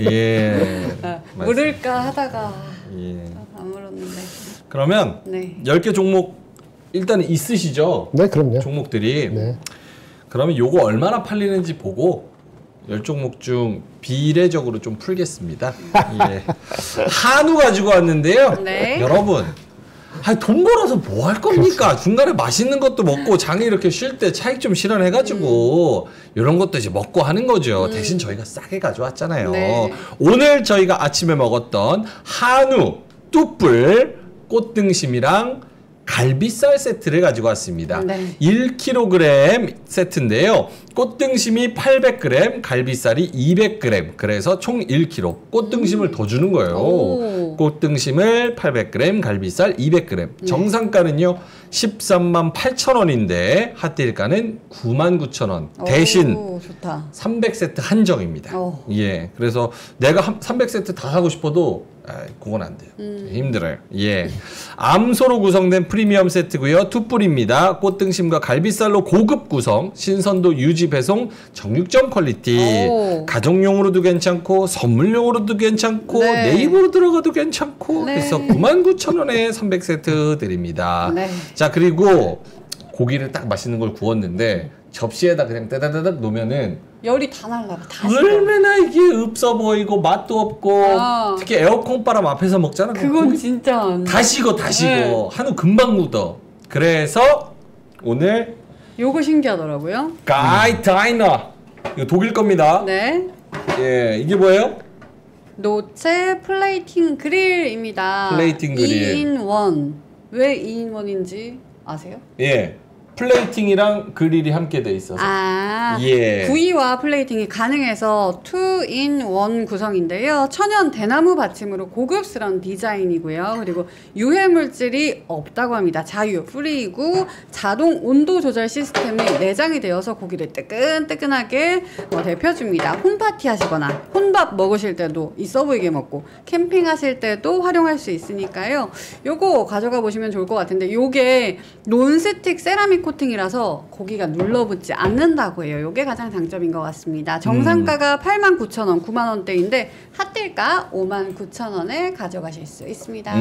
예. 물을까 하다가 예. 안 물었는데. 그러면 네. 10개 종목 일단 있으시죠? 네, 그럼요. 종목들이. 네. 그러면 요거 얼마나 팔리는지 보고 10종목 중 비례적으로 좀 풀겠습니다. 예. 한우 가지고 왔는데요. 네. 여러분, 아니, 돈 벌어서 뭐 할 겁니까? 중간에 맛있는 것도 먹고 장이 이렇게 쉴 때 차익 좀 실현해가지고 이런 것도 이제 먹고 하는 거죠. 대신 저희가 싸게 가져왔잖아요. 네. 오늘 저희가 아침에 먹었던 한우, 뚝불, 꽃등심이랑 갈비살 세트를 가지고 왔습니다. 네. 1kg 세트인데요. 꽃등심이 800g, 갈비살이 200g. 그래서 총 1kg. 꽃등심을 더 주는 거예요. 오. 꽃등심을 800g, 갈비살 200g. 정상가는요 13만 8천 원인데 핫딜가는 9만 9천 원. 대신 오, 좋다. 300세트 한정입니다. 오. 예, 그래서 내가 300세트 다 사고 싶어도 그건 안 돼요. 힘들어요. 예, 암소로 구성된 프리미엄 세트고요. 투뿔입니다. 꽃등심과 갈비살로 고급 구성, 신선도 유지 배송, 정육점 퀄리티. 오. 가정용으로도 괜찮고 선물용으로도 괜찮고 네. 내 입으로 들어가도 괜찮고 네. 그래서 99,000원에 300세트 드립니다. 네. 자, 그리고 고기를 딱 맛있는 걸 구웠는데 접시에다 그냥 따다다닥 놓으면은 열이 다 날라가. 다 식어. 얼마나 이게 없어 보이고 맛도 없고 아. 특히 에어컨 바람 앞에서 먹잖아. 그건 고기 진짜 다 식어 다 식어. 네. 한우 금방 묻어. 그래서 오늘 요거 신기하더라고요. 가이타이너 이거 독일 겁니다. 네. 예, 이게 뭐예요? 노체 플레이팅 그릴입니다. 플레이팅 그릴. 2인 1. 왜 2인 1인지 아세요? 예, 플레이팅이랑 그릴이 함께 돼 있어서. 아, 예. 구이와 플레이팅이 가능해서 2인 1 구성인데요. 천연 대나무 받침으로 고급스러운 디자인이고요. 그리고 유해 물질이 없다고 합니다. 자유, 프리이고 자동 온도 조절 시스템이 내장이 되어서 고기를 뜨끈뜨끈하게 데펴줍니다. 홈파티 하시거나 혼밥 먹으실 때도 있어 보이게 먹고 캠핑하실 때도 활용할 수 있으니까요. 요거 가져가 보시면 좋을 것 같은데 요게 논스틱 세라믹 코팅이라서 고기가 눌러붙지 않는다고 해요. 요게 가장 장점인 것 같습니다. 정상가가 89,000원, 9만원대인데 핫딜가 59,000원에 가져가실 수 있습니다.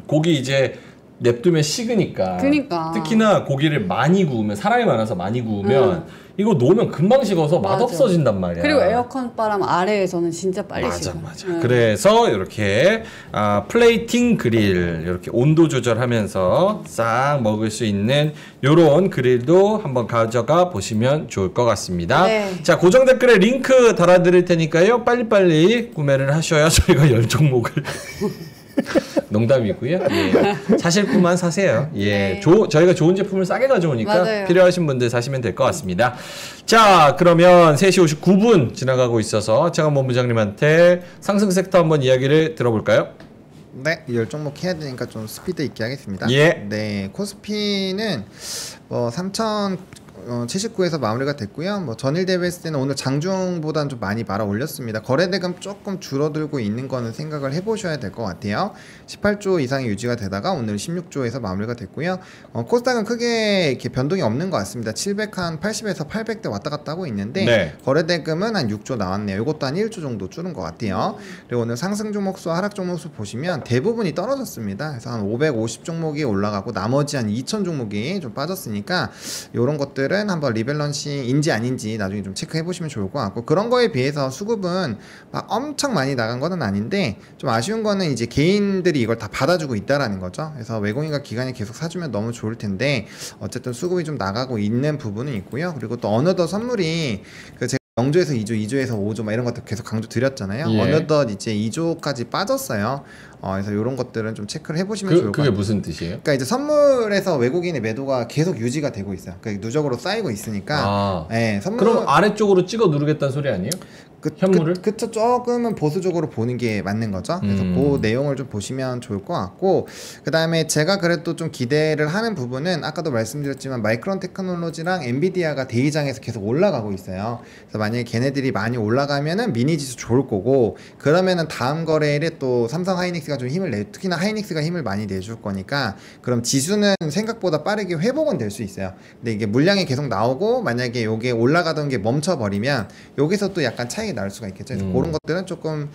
고기 이제 냅두면 식으니까. 그니까. 특히나 고기를 많이 구우면 사람이 많아서 많이 구우면 이거 놓으면 금방 식어서 맞아. 맛없어진단 말이야. 그리고 에어컨 바람 아래에서는 진짜 빨리 맞아, 식어요. 맞아. 네. 그래서 이렇게 플레이팅 그릴 이렇게 온도 조절하면서 싹 먹을 수 있는 요런 그릴도 한번 가져가 보시면 좋을 것 같습니다. 네. 자, 고정 댓글에 링크 달아드릴 테니까요. 빨리빨리 구매를 하셔야 저희가 10종목을 농담이고요. 예. 사실 뿐만 사세요. 예. 네. 저희가 좋은 제품을 싸게 가져오니까 맞아요. 필요하신 분들 사시면 될 것 같습니다. 자, 그러면 3시 59분 지나가고 있어서 최강 본부장님한테 상승 섹터 한번 이야기를 들어볼까요? 네, 10종목 해야 되니까 좀 스피드 있게 하겠습니다. 예. 네, 코스피는 3,079에서 마무리가 됐고요. 전일 대비했을 때는 오늘 장중보다는 좀 많이 말아 올렸습니다. 거래대금 조금 줄어들고 있는 거는 생각을 해보셔야 될 것 같아요. 18조 이상이 유지가 되다가 오늘 16조에서 마무리가 됐고요. 코스닥은 크게 이렇게 변동이 없는 것 같습니다. 780에서 800대 왔다 갔다 하고 있는데 네. 거래대금은 한 6조 나왔네요. 이것도 한 1조 정도 줄은 것 같아요. 그리고 오늘 상승 종목수, 하락 종목수 보시면 대부분이 떨어졌습니다. 그래서 한 550 종목이 올라가고 나머지 한 2,000 종목이 좀 빠졌으니까 이런 것들은 한번 리밸런싱인지 아닌지 나중에 좀 체크해 보시면 좋을 것 같고, 그런 거에 비해서 수급은 막 엄청 많이 나간 거는 아닌데 좀 아쉬운 거는 이제 개인들이 이걸 다 받아주고 있다라는 거죠. 그래서 외국인과 기관이 계속 사주면 너무 좋을 텐데 어쨌든 수급이 좀 나가고 있는 부분은 있고요. 그리고 또 어느덧 선물이 0조에서 2조, 2조에서 5조 막 이런 것들 계속 강조 드렸잖아요. 예. 어느덧 이제 2조까지 빠졌어요. 그래서 이런 것들은 좀 체크를 해보시면 좋을 것 그게 같아요. 무슨 뜻이에요? 그러니까 이제 선물에서 외국인의 매도가 계속 유지가 되고 있어요. 그러니까 누적으로 쌓이고 있으니까. 네, 선물. 그럼 아래쪽으로 찍어 누르겠다는 소리 아니에요? 현물을? 그쵸. 조금은 보수적으로 보는 게 맞는 거죠. 그래서 그 내용을 좀 보시면 좋을 것 같고, 그 다음에 제가 그래도 좀 기대를 하는 부분은 아까도 말씀드렸지만 마이크론 테크놀로지랑 엔비디아가 대위장에서 계속 올라가고 있어요. 그래서 만약에 걔네들이 많이 올라가면은 미니 지수 좋을 거고, 그러면은 다음 거래일에 또 삼성 하이닉스가 좀 특히나 하이닉스가 힘을 많이 내줄 거니까, 그럼 지수는 생각보다 빠르게 회복은 될 수 있어요. 근데 이게 물량이 계속 나오고 만약에 요게 올라가던 게 멈춰버리면 여기서 또 약간 차이가 날 수가 있겠죠. 그래서 그런 것들은 조금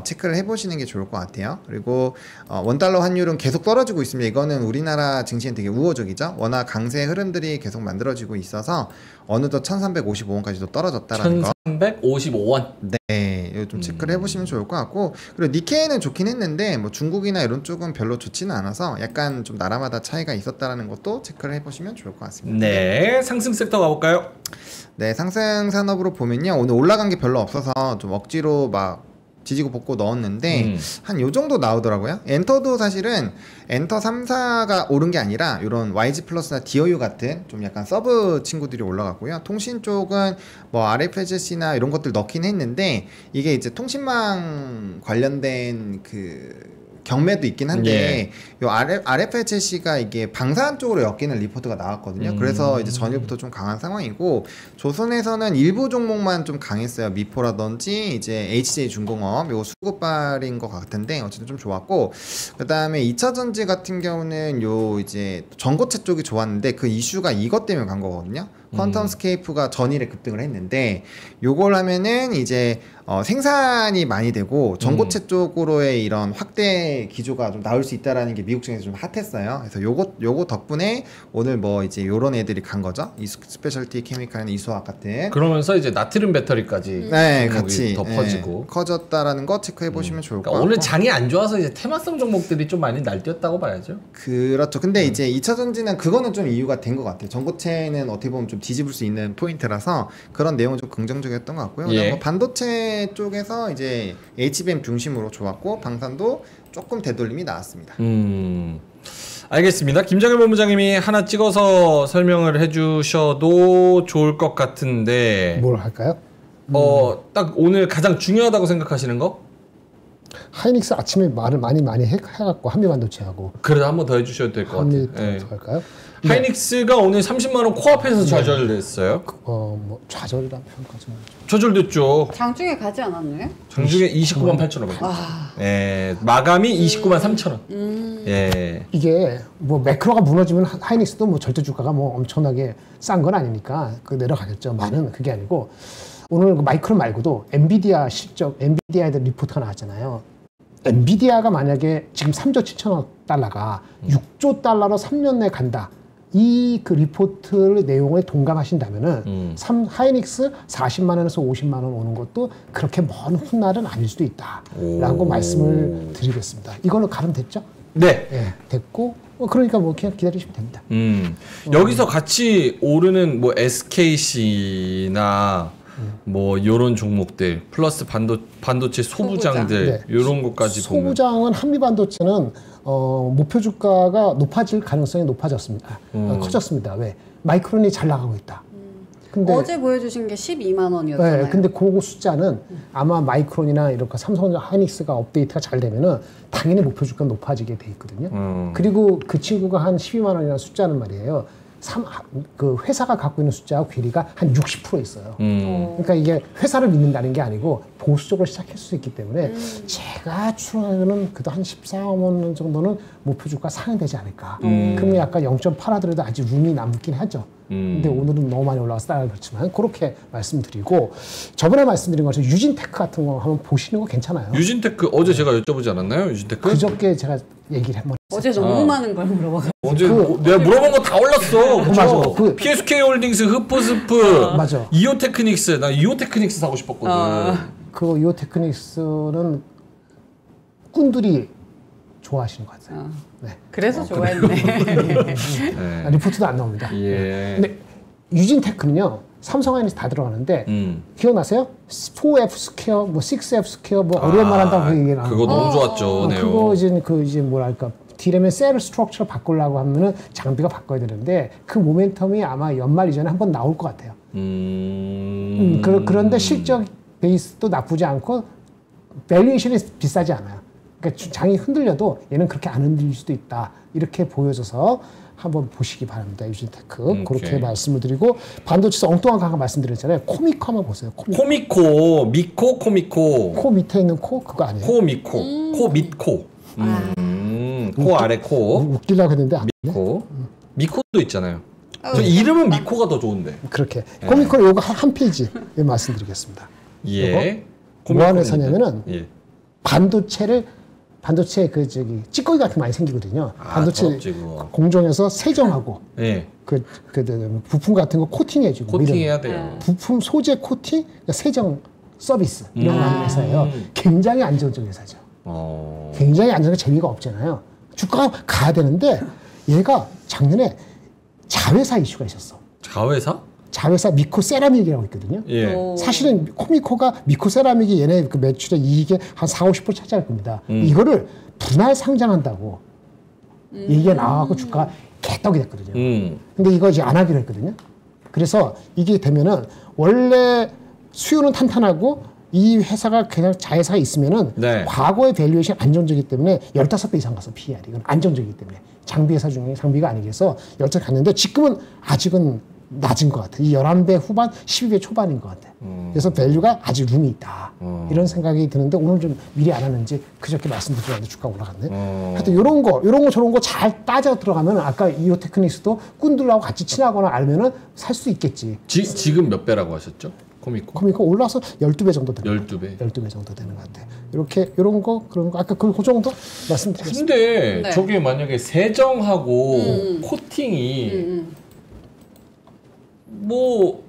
체크를 해보시는 게 좋을 것 같아요. 그리고 원달러 환율은 계속 떨어지고 있습니다. 이거는 우리나라 증시는 되게 우호적이죠. 워낙 강세 흐름들이 계속 만들어지고 있어서 어느덧 1355원까지도 떨어졌다라는 거. 1355원. 네, 이거 좀 체크를 해보시면 좋을 것 같고, 그리고 니케이는 좋긴 했는데 뭐 중국이나 이런 쪽은 별로 좋지는 않아서 약간 좀 나라마다 차이가 있었다라는 것도 체크를 해보시면 좋을 것 같습니다. 네, 상승 섹터 가볼까요? 네, 상승 산업으로 보면요, 오늘 올라간 게 별로 없어서 좀 억지로 막 지지고 볶고 넣었는데 한 요 정도 나오더라고요. 엔터도 사실은 엔터 3사가 오른 게 아니라 이런 YG 플러스나 디어유 같은 좀 약간 서브 친구들이 올라갔고요. 통신 쪽은 뭐 RFHC나 이런 것들 넣긴 했는데 이게 이제 통신망 관련된 그 경매도 있긴 한데 요 RFHC가 이게 방산 쪽으로 엮이는 리포트가 나왔거든요. 그래서 이제 전일부터 좀 강한 상황이고, 조선에서는 일부 종목만 좀 강했어요. 미포라든지 이제 HJ중공업 요거 수급발인 것 같은데 어쨌든 좀 좋았고, 그 다음에 2차전지 같은 경우는 요 이제 전고체 쪽이 좋았는데 그 이슈가 이것 때문에 간 거거든요. 퀀텀 스케이프가 전일에 급등을 했는데 요걸 하면은 이제 생산이 많이 되고 전고체 쪽으로의 이런 확대 기조가 좀 나올 수 있다라는 게 미국 증에서 좀 핫했어요. 그래서 요거 덕분에 오늘 뭐 이제 요런 애들이 간 거죠. 이 스페셜티 케미칼이나 이수화학 같은. 그러면서 이제 나트륨 배터리까지 네, 같이 더 커지고 커졌다라는 거 체크해 보시면 좋을 것 그러니까 같고. 오늘 장이 안 좋아서 이제 테마성 종목들이 좀 많이 날뛰었다고 봐야죠. 그렇죠. 근데 이제 2차 전지는 그거는 좀 이유가 된 것 같아요. 전고체는 어떻게 보면 좀 뒤집을 수 있는 포인트라서 그런 내용은 좀 긍정적이었던 것 같고요. 예. 뭐 반도체 쪽에서 이제 HBM 중심으로 좋았고 방산도 조금 되돌림이 나왔습니다. 알겠습니다. 김정일 본부장님이 하나 찍어서 설명을 해주셔도 좋을 것 같은데 뭘 할까요? 딱 오늘 가장 중요하다고 생각하시는 거? 하이닉스 아침에 말을 많이 해갖고 한미반도체하고 그래도 한 번 더 해주셔도 될 것 같아요. 한미 더 할까요? 하이닉스가 오늘 30만 원 코앞에서 좌절됐어요. 뭐 좌절이라는 표현까지. 좌절됐죠. 장중에 가지 않았나요? 장중에 29만 8천 원. 예, 마감이 29만 3천 원. 예. 이게 뭐 매크로가 무너지면 하이닉스도 뭐 절대 주가가 뭐 엄청나게 싼 건 아니니까 그 내려가겠죠. 많은 그게 아니고 오늘 그 마이크론 말고도 엔비디아 실적, 엔비디아에 대한 리포트가 나왔잖아요. 엔비디아가 만약에 지금 3조 7천억 달러가 6조 달러로 3년 내에 간다. 이 그 리포트 내용에 동감하신다면은 하이닉스 40만 원에서 50만 원 오는 것도 그렇게 먼 훗날은 아닐 수도 있다라고 말씀을 드리겠습니다. 이걸로 가름됐죠? 네. 예, 됐고 그러니까 뭐 그냥 기다리시면 됩니다. 여기서 같이 오르는 뭐 SKC나 뭐 요런 종목들 플러스 반도체 소부장들 네. 요런 것까지 보면 소부장은 한미반도체는 목표 주가가 높아질 가능성이 높아졌습니다. 커졌습니다. 왜? 마이크론이 잘 나가고 있다. 근데 어제 보여주신 게 12만 원이었잖아요. 네, 근데 그 숫자는 아마 마이크론이나 이렇게 삼성 하이닉스가 업데이트가 잘 되면은 당연히 목표 주가 높아지게 돼 있거든요. 그리고 그 친구가 한 12만 원이라는 숫자는 말이에요. 그 회사가 갖고 있는 숫자와 괴리가 한 60% 있어요. 그러니까 이게 회사를 믿는다는 게 아니고 보수적으로 시작할 수 있기 때문에 제가 추론하기로는 그래도 한 14만 원 정도는 목표 주가 상회되지 않을까. 그러면 약간 0.8 하더라도 아직 룸이 남긴 하죠. 근데 오늘은 너무 많이 올라가서 따라 그렇지만 그렇게 말씀드리고, 저번에 말씀드린 것처럼 유진테크 같은 거 한번 보시는 거 괜찮아요. 유진테크 어제 제가 여쭤보지 않았나요? 유진테크? 그저께 제가 얘기를 한번 어제 너무 많은 걸 물어봐가지고. 어제 내가 물어본 거 다 올랐어. 맞아. 그죠? PSK 홀딩스, 흡포스프, 맞아. 이오테크닉스. 나 이오테크닉스 사고 싶었거든. 그 이오테크닉스는 꾼들이 좋아하시는 것 같아요. 네. 그래서 좋아했네. 네. 리포트도 안 나옵니다. 예. 근데 유진테크는요, 삼성하이닉스 다 들어가는데 기억나세요? 4F 스퀘어, 뭐 6F 스퀘어, 뭐 어려운 말 한다고 그 얘기 나오고. 그거 너무 좋았죠. 네요. 그거 이제 뭐랄까 D램의 셀 스트럭처를 바꾸려고 하면은 장비가 바꿔야 되는데 그 모멘텀이 아마 연말 이전에 한번 나올 것 같아요. 그런데 실적 베이스도 나쁘지 않고 밸류에이션이 비싸지 않아요. 그러니까 장이 흔들려도 얘는 그렇게 안 흔들릴 수도 있다. 이렇게 보여줘서 한번 보시기 바랍니다. 유진테크. 그렇게 말씀을 드리고 반도체에서 엉뚱한 거 아까 말씀드렸잖아요. 코미코 한번 보세요. 코미코, 미코, 코미코. 코 밑에 있는 코 그거 아니에요? 코 미코, 코 밑코. 코 아래 코. 웃기려고 했는데 안 돼. 미코. 미코도 있잖아요. 저 이름은 미코가 더 좋은데. 그렇게. 코미코는 요거 한 페이지 말씀드리겠습니다. 예. 뭐 하는 회사냐면은 예. 반도체 그 찌꺼기 같은 게 많이 생기거든요. 반도체 더럽지, 그거. 공정에서 세정하고 예. 그 부품 같은 거 코팅해주고 코팅해야 돼요. 부품 소재 코팅, 세정 서비스 이런 거 하는 회사예요. 굉장히 안정적인 회사죠. 굉장히 안정적인 재미가 없잖아요. 주가가 가야 되는데 얘가 작년에 자회사 이슈가 있었어. 자회사? 자회사 미코세라믹이라고 있거든요. 예. 사실은 코미코가 미코세라믹이 얘네 그 매출의 이익의 한 40~50% 차지할 겁니다. 이거를 분할 상장한다고 얘기가 나와서 주가가 개떡이 됐거든요. 근데 이거 이제 안 하기로 했거든요. 그래서 이게 되면은 원래 수요는 탄탄하고 이 회사가 그냥 자회사가 있으면은 네. 과거의 밸류에이션 안정적이기 때문에 15배 이상 가서 PER이 이건 안정적이기 때문에 장비 회사 중에 장비가 아니겠어 15배 갔는데 지금은 아직은 낮은 것 같아. 이 11배 후반, 12배 초반인 것 같아. 그래서 밸류가 아직 룸이 있다. 이런 생각이 드는데 오늘 좀 미리 안 하는지 그저께 말씀드렸는데 주가가 올라갔네. 하여튼 요런 거 저런 거 잘 따져 들어가면 아까 이오테크닉스도 꾼들하고 같이 친하거나 알면은 살 수 있겠지. 지금 몇 배라고 하셨죠? 코미코? 코미코 올라서 12배 정도 되는 12배. 12배 정도 되는 것 같아. 이렇게 요런 거 그런 거 아까 그 정도 말씀드렸습니다. 근데 네. 저게 만약에 세정하고 코팅이 뭐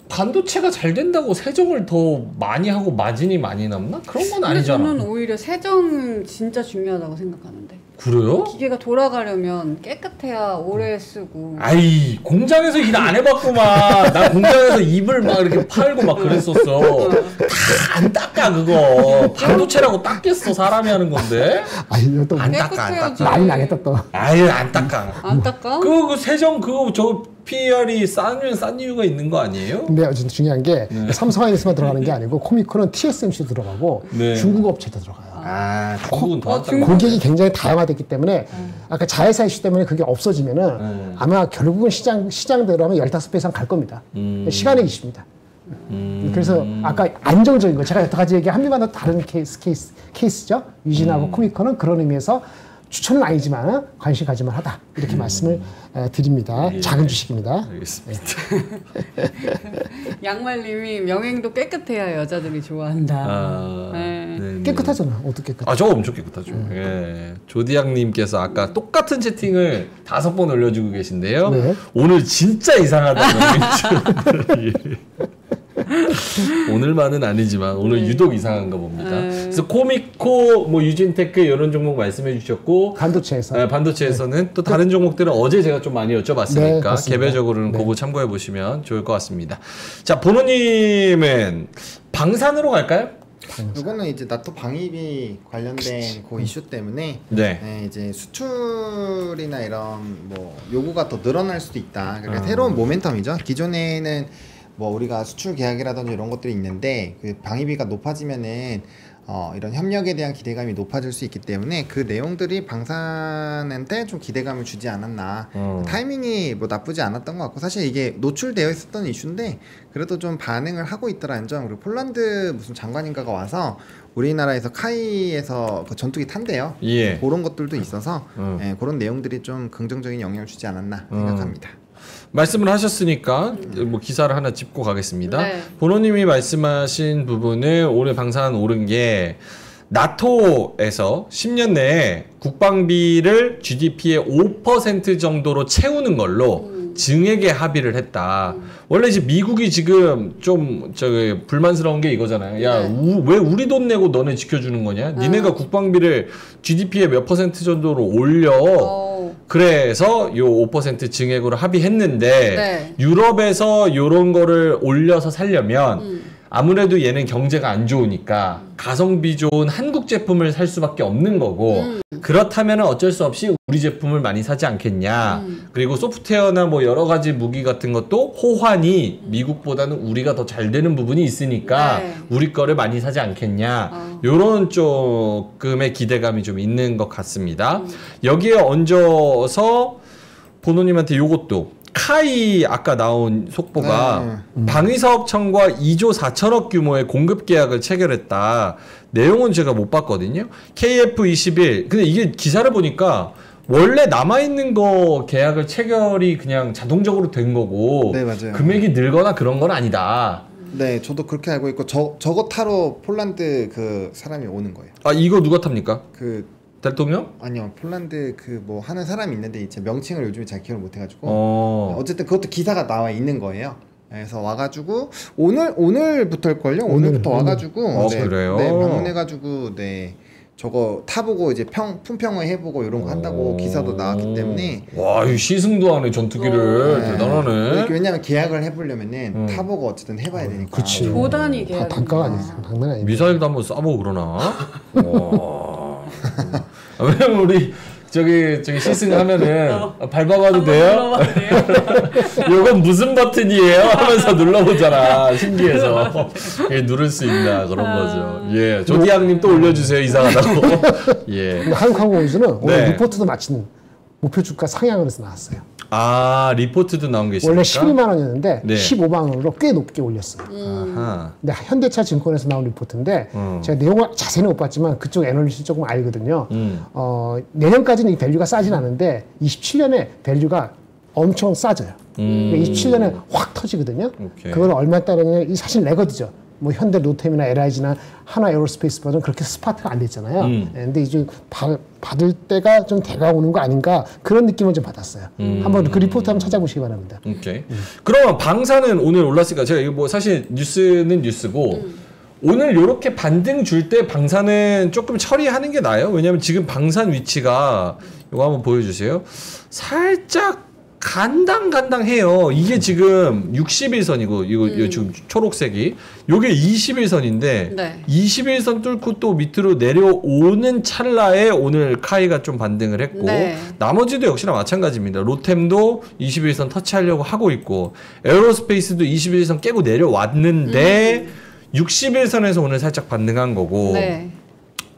반도체가 잘 된다고 세정을 더 많이 하고 마진이 많이 남나? 그런 건 근데 아니잖아. 저는 오히려 세정 진짜 중요하다고 생각하는데 그래요? 기계가 돌아가려면 깨끗해야 오래 쓰고 아이 공장에서 일 안 해봤구만. 나 공장에서 입을 막 이렇게 팔고 막 그랬었어. 다 안 닦아 그거. 반도체라고 닦겠어 사람이 하는 건데. 아니 또 안 닦아 안 깨끗해야지. 닦아. 많이 나겠다 또. 아유 안 닦아. 안 닦아? 그 세정 그거 저 PER이 싸면 싼 이유가 있는 거 아니에요? 근데 어쨌든 중요한 게 삼성하이닉스만 들어가는 게 아니고 코미코는 TSMC도 들어가고 네. 중국 업체도 들어가요. 아 중국은 더 한다. 고객이 굉장히 다양화됐기 때문에 아까 자회사 이슈 때문에 그게 없어지면은 아마 결국은 시장대로 하면 15배 이상 갈 겁니다. 시간의 이슈입니다. 그래서 아까 안정적인 거 제가 여러 가지 얘기 한비마다 다른 케이스죠. 유진하고 코미코는 그런 의미에서 추천은 아니지만 관심 가질만 하다 이렇게 말씀을 드립니다. 예. 작은 주식입니다. 알겠습니다. 양말님이 명행도 깨끗해야 여자들이 좋아한다. 아, 네. 네, 네. 깨끗하잖아. 어떻게 깨끗해? 아, 저거 엄청 깨끗하죠. 예. 조디양님께서 아까 똑같은 채팅을 5번 올려주고 계신데요. 네. 오늘 진짜 이상하다고. 오늘만은 아니지만 오늘 유독 이상한가 봅니다. 그래서 코미코, 뭐 유진테크 이런 종목 말씀해 주셨고 반도체에서. 반도체에서는 또 다른 종목들은 어제 제가 좀 많이 네, 여쭤봤으니까 맞습니다. 개별적으로는 네. 그거 참고해 보시면 좋을 것 같습니다. 자, 보노님은 방산으로 갈까요? 이거는 이제 나토 방위비 관련된 그 이슈 때문에 네. 이제 수출이나 이런 뭐 요구가 더 늘어날 수도 있다. 그러니까 새로운 모멘텀이죠. 기존에는 뭐 우리가 수출 계약이라든지 이런 것들이 있는데 그 방위비가 높아지면은 이런 협력에 대한 기대감이 높아질 수 있기 때문에 그 내용들이 방산한테 좀 기대감을 주지 않았나. 타이밍이 뭐 나쁘지 않았던 것 같고 사실 이게 노출되어 있었던 이슈인데 그래도 좀 반응을 하고 있더라는 점. 그리고 폴란드 무슨 장관인가가 와서 우리나라에서 카이에서 그 전투기 탄대요. 예. 그런 것들도 있어서 그런 내용들이 좀 긍정적인 영향을 주지 않았나 생각합니다. 말씀을 하셨으니까 뭐 기사를 하나 짚고 가겠습니다. 네. 보노님이 말씀하신 부분을 오늘 방산 오른 게 나토에서 10년 내에 국방비를 GDP의 5% 정도로 채우는 걸로 증액에 합의를 했다. 원래 이제 미국이 지금 좀 저기 불만스러운 게 이거잖아요. 야, 왜 우리 돈 내고 너네 지켜주는 거냐? 니네가 국방비를 GDP의 몇 % 정도로 올려. 그래서 요 5% 증액으로 합의했는데 네. 유럽에서 요런 거를 올려서 살려면 아무래도 얘는 경제가 안 좋으니까 가성비 좋은 한국 제품을 살 수밖에 없는 거고 그렇다면 어쩔 수 없이 우리 제품을 많이 사지 않겠냐. 그리고 소프트웨어나 뭐 여러 가지 무기 같은 것도 호환이 미국보다는 우리가 더 잘 되는 부분이 있으니까 네. 우리 거를 많이 사지 않겠냐. 요런 조금의 기대감이 좀 있는 것 같습니다. 여기에 얹어서 보노님한테 요것도 카이 아까 나온 속보가 방위사업청과 2조 4천억 규모의 공급 계약을 체결했다. 내용은 제가 못 봤거든요. KF21. 근데 이게 기사를 보니까 원래 남아있는 거 계약을 체결이 그냥 자동적으로 된 거고 네, 맞아요. 금액이 늘거나 그런 건 아니다. 네, 저도 그렇게 알고 있고 저거 타러 폴란드 그 사람이 오는 거예요. 아 이거 누가 탑니까? 그 대통령? 아니요, 폴란드 그 뭐 하는 사람이 있는데 이제 명칭을 요즘에 잘 기억을 못 해가지고 어쨌든 그것도 기사가 나와 있는 거예요. 그래서 와가지고 오늘부터일걸요. 오늘부터 와가지고 그래요? 네, 방문해가지고 네 저거 타보고 이제 품평을 해보고 이런 거 한다고 기사도 나왔기 때문에 와, 이 시승도 하네 전투기를. 네. 대단하네. 왜냐면 계약을 해보려면은 타보고 어쨌든 해봐야 되니까. 그치. 조단이 계약. 단가가 아니지. 장난 아니지. 미사일도 한번 쏴보고 그러나? 와. 왜냐면 우리 저기 시승하면은 밟아봐도 돼요? 요건 무슨 버튼이에요? 하면서 눌러보잖아. 신기해서. 예, 누를 수 있나 그런 거죠. 예, 조디양님 또 올려주세요. 이상하다고. 예. 근데 한국항공우주는 오늘 네. 리포트도 마친 목표 주가 상향을 해서 나왔어요. 아, 리포트도 나온 게 있습니까? 원래 12만 원이었는데 네. 15만 원으로 꽤 높게 올렸어요. 아하. 근데 현대차 증권에서 나온 리포트인데 제가 내용을 자세히는 못 봤지만 그쪽 애널리스트 조금 알거든요. 내년까지는 이 밸류가 싸진 않은데 27년에 밸류가 엄청 싸져요. 그러니까 27년에 확 터지거든요. 오케이. 그걸 얼마 따르냐 이 사실 레거드죠. 뭐 현대 로템이나 LIG나 하나 에어로스페이스보다는 그렇게 스파트가 안 됐잖아요. 근데 이제 받을 때가 좀 돼가오는 거 아닌가 그런 느낌을 좀 받았어요. 한번 그 리포트 한번 찾아보시기 바랍니다. 오케이. 그러면 방사는 오늘 올랐으니까 제가 이거 뭐 사실 뉴스는 뉴스고 오늘 요렇게 반등 줄 때 방사는 조금 처리하는 게 나아요. 왜냐면 지금 방산 위치가 이거 한번 보여주세요. 살짝 간당간당해요. 이게 지금 61선이고 이거 지금 초록색이 요게 21선인데 네. 21선 뚫고 또 밑으로 내려오는 찰나에 오늘 카이가 좀 반등을 했고 네. 나머지도 역시나 마찬가지입니다. 로템도 21선 터치하려고 하고 있고 에어로스페이스도 21선 깨고 내려왔는데 61선에서 오늘 살짝 반등한 거고 네.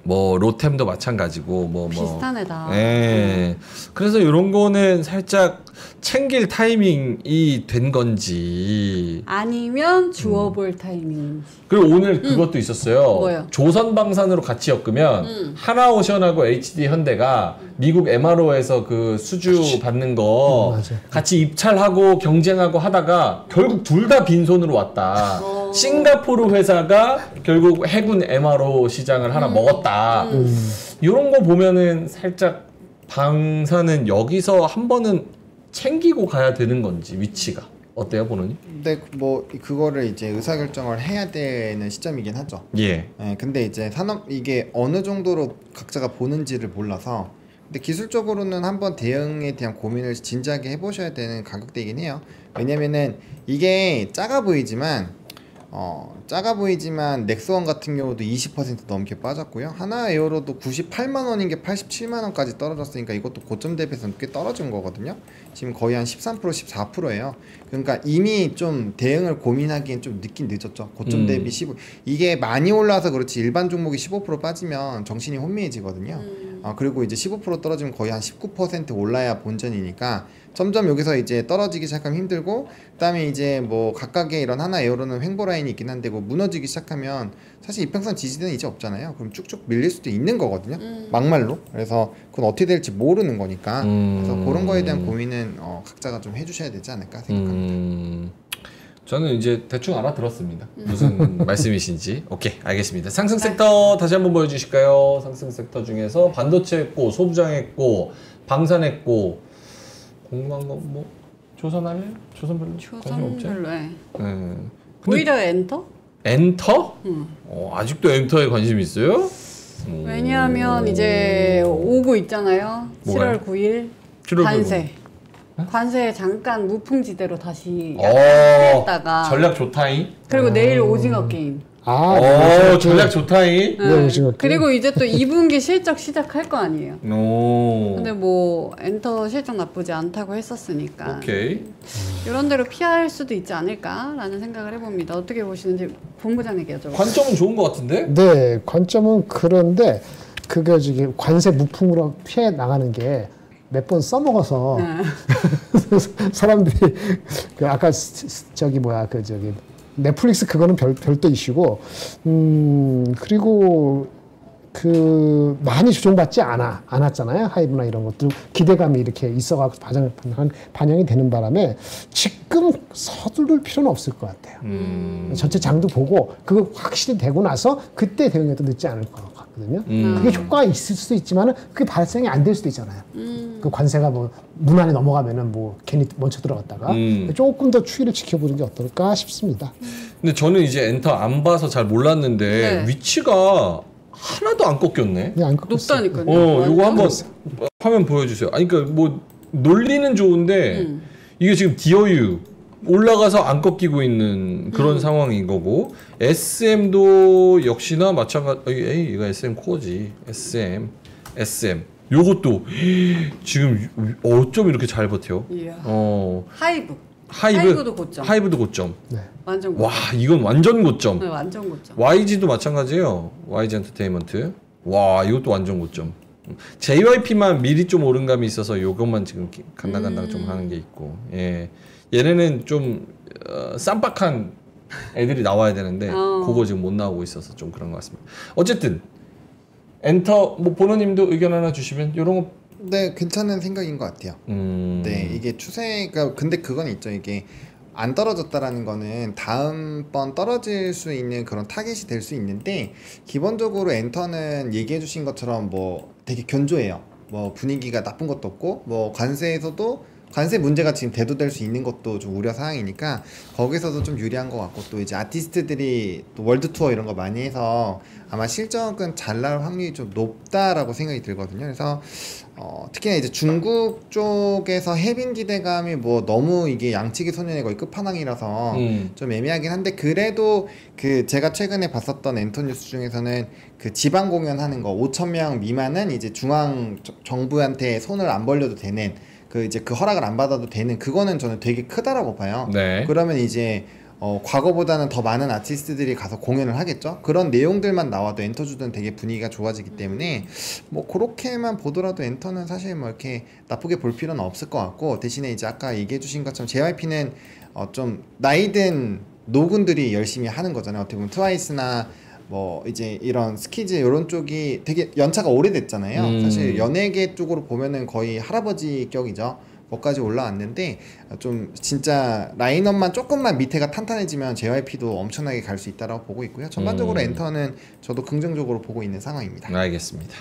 뭐 로템도 마찬가지고 뭐 비슷하네 다. 예. 그래서 이런 거는 살짝 챙길 타이밍이 된 건지. 아니면 주워볼 타이밍인지. 그리고 오늘 그것도 있었어요. 뭐요? 조선방산으로 같이 엮으면 하나오션하고 HD 현대가 미국 MRO에서 그 수주 받는 거 맞아. 같이 입찰하고 경쟁하고 하다가 결국 둘 다 빈손으로 왔다. 싱가포르 회사가 결국 해군 MRO 시장을 하나 먹었다. 이런 거 보면은 살짝 방사는 여기서 한 번은 챙기고 가야 되는 건지 위치가 어때요, 보노님? 근데 뭐 그거를 이제 의사결정을 해야 되는 시점이긴 하죠. 예. 네, 근데 이제 산업 이게 어느 정도로 각자가 보는지를 몰라서 근데 기술적으로는 한번 대응에 대한 고민을 진지하게 해보셔야 되는 가격대이긴 해요. 왜냐면은 이게 작아 보이지만 넥스원 같은 경우도 20% 넘게 빠졌고요. 하나 에어로도 98만 원인 게 87만 원까지 떨어졌으니까 이것도 고점 대비해서 꽤 떨어진 거거든요. 지금 거의 한 13% 14%예요. 그러니까 이미 좀 대응을 고민하기엔 좀 늦긴 늦었죠. 고점 대비 15. 이게 많이 올라서 그렇지 일반 종목이 15% 빠지면 정신이 혼미해지거든요. 그리고 이제 15% 떨어지면 거의 한 19% 올라야 본전이니까 점점 여기서 이제 떨어지기 시작하면 힘들고 그다음에 이제 뭐 각각의 이런 하나 에어로는 횡보 라인이 있긴 한데 뭐 무너지기 시작하면 사실 이평선 지지대는 이제 없잖아요. 그럼 쭉쭉 밀릴 수도 있는 거거든요. 막말로. 그래서 그건 어떻게 될지 모르는 거니까 그래서 그런 거에 대한 고민은 각자가 좀 해주셔야 되지 않을까 생각합니다. 저는 이제 대충 알아들었습니다. 무슨 말씀이신지. 오케이, 알겠습니다. 상승 섹터 다시 한번 보여주실까요? 상승 섹터 중에서 반도체 했고, 소부장 했고, 방산 했고, 궁금한 거 뭐 조선할래? 조선 별로 관심 없죠? 조선별로에. 네. 오히려 엔터? 엔터? 아직도 엔터에 관심 있어요? 왜냐하면 이제 오고 있잖아요. 뭐가요? 7월 9일. 관세. 관세 잠깐 무풍지대로 다시 어, 했다가 전략 좋다잉. 그리고 내일 오징어 게임. 전략 좋다잉. 네, 오징어 게임. 그리고 이제 또 2분기 실적 시작할 거 아니에요. 오. 근데 뭐 엔터 실적 나쁘지 않다고 했었으니까 오케이. 이런 대로 피할 수도 있지 않을까라는 생각을 해봅니다. 어떻게 보시는지 본부장에게 여쭤볼게요. 관점은 좋은 것 같은데? 네, 관점은 그런데 그게 저기 관세 무풍으로 피해 나가는 게 몇 번 써먹어서 사람들이 그 아까 저기 뭐야 그 저기 넷플릭스 그거는 별도 이슈고 그리고 그 많이 조정받지 않았잖아요. 하이브나 이런 것들 기대감이 이렇게 있어가지고 반영이 되는 바람에 지금 서두를 필요는 없을 것 같아요. 전체 장도 보고 그거 확실히 되고 나서 그때 대응해도 늦지 않을 것 같거든요. 그게 효과가 있을 수도 있지만은 그게 발생이 안 될 수도 있잖아요. 그 관세가 뭐 문 안에 넘어가면은 뭐 괜히 멈춰 들어갔다가 조금 더 추이를 지켜보는 게 어떨까 싶습니다. 근데 저는 이제 엔터 안 봐서 잘 몰랐는데 네. 위치가 하나도 안 꺾였네. 네, 안 꺾였어요. 높다니까요. 요거 한번 화면 보여주세요. 아니 그러니까 뭐 논리는 좋은데 이게 지금 DOU 올라가서 안 꺾이고 있는 그런 상황인 거고 SM도 역시나 마찬가지. 이거 SM 코어지. SM. 요것도 지금 어쩜 이렇게 잘 버텨? 이야. 어. 하이브도 고점. 하이브도 고점. 네. 완전 고점. 와, 이건 완전 고점. 네, 완전 고점. YG도 마찬가지예요. YG 엔터테인먼트. 와, 이것도 완전 고점. JYP만 미리 좀 오른 감이 있어서 요것만 지금 간당간당 좀 하는 게 있고. 예. 얘네는 좀 쌈박한 애들이 나와야 되는데 그거 지금 못 나오고 있어서 좀 그런 것 같습니다. 어쨌든 엔터 뭐 보노님도 의견 하나 주시면 요런 거. 네, 괜찮은 생각인 것 같아요. 네, 이게 추세가 근데 그건 있죠. 이게 안 떨어졌다라는 거는 다음번 떨어질 수 있는 그런 타겟이 될 수 있는데 기본적으로 엔터는 얘기해 주신 것처럼 뭐 되게 견조해요. 뭐 분위기가 나쁜 것도 없고 뭐 관세에서도 관세 문제가 지금 대두될 수 있는 것도 좀 우려 사항이니까 거기서도 좀 유리한 것 같고 또 이제 아티스트들이 또 월드 투어 이런 거 많이 해서 아마 실적은 잘 나올 확률이 좀 높다라고 생각이 들거든요. 그래서 특히나 이제 중국 쪽에서 해빙 기대감이 뭐 너무 이게 양치기 소년의 거의 끝판왕이라서 좀 애매하긴 한데 그래도 그 제가 최근에 봤었던 엔터뉴스 중에서는 그 지방 공연하는 거 5,000명 미만은 이제 중앙 정부한테 손을 안 벌려도 되는 그 이제 그 허락을 안 받아도 되는 그거는 저는 되게 크다라고 봐요. 네. 그러면 이제 과거보다는 더 많은 아티스트들이 가서 공연을 하겠죠. 그런 내용들만 나와도 엔터주든 되게 분위기가 좋아지기 때문에 뭐 그렇게만 보더라도 엔터는 사실 뭐 이렇게 나쁘게 볼 필요는 없을 것 같고 대신에 이제 아까 얘기해 주신 것처럼 JYP는 좀 나이든 노군들이 열심히 하는 거잖아요. 어떻게 보면 트와이스나 뭐 이제 이런 스키즈 이런 쪽이 되게 연차가 오래됐잖아요. 사실 연예계 쪽으로 보면은 거의 할아버지 격이죠. 거기까지 올라왔는데 좀 진짜 라인업만 조금만 밑에가 탄탄해지면 JYP도 엄청나게 갈 수 있다라고 보고 있고요. 전반적으로 엔터는 저도 긍정적으로 보고 있는 상황입니다. 알겠습니다.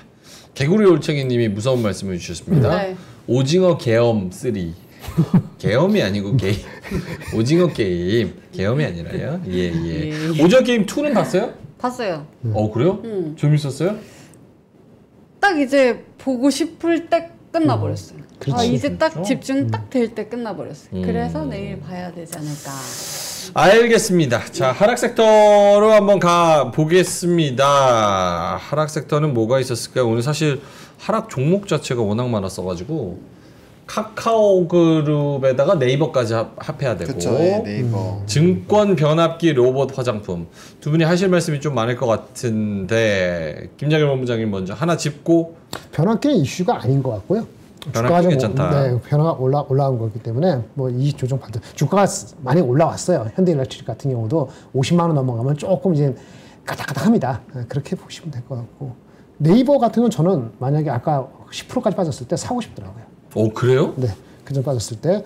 개구리 올챙이님이 무서운 말씀을 주셨습니다. 네. 오징어 계엄 3. 계엄이 아니고 게임. 오징어 게임. 계엄이 아니라요. 예. 오징어 게임 2는 봤어요? 봤어요. 그래요? 재밌었어요? 딱 이제 보고 싶을 때 끝나버렸어요. 그렇지. 이제 딱 집중 딱 될 때 끝나버렸어요. 그래서 내일 봐야 되지 않을까. 알겠습니다. 자, 하락 섹터로 한번 가 보겠습니다. 하락 섹터는 뭐가 있었을까요? 오늘 사실 하락 종목 자체가 워낙 많았어가지고 카카오 그룹에다가 네이버까지 합해야 되고 그렇죠. 예, 네이버. 증권 변압기 로봇 화장품 두 분이 하실 말씀이 좀 많을 것 같은데 김장일 본부장님 먼저 하나 짚고. 변화기는 이슈가 아닌 것 같고요. 변화기 괜찮다. 네, 변화가 올라온 거기 때문에 뭐 이 조정 받을 주가가 많이 올라왔어요. 현대일렉트릭 같은 경우도 50만 원 넘어가면 조금 이제 까닥까닥합니다. 그렇게 보시면 될 것 같고 네이버 같은 건 저는 만약에 아까 10%까지 빠졌을 때 사고 싶더라고요. 그래요? 네, 그전 빠졌을 때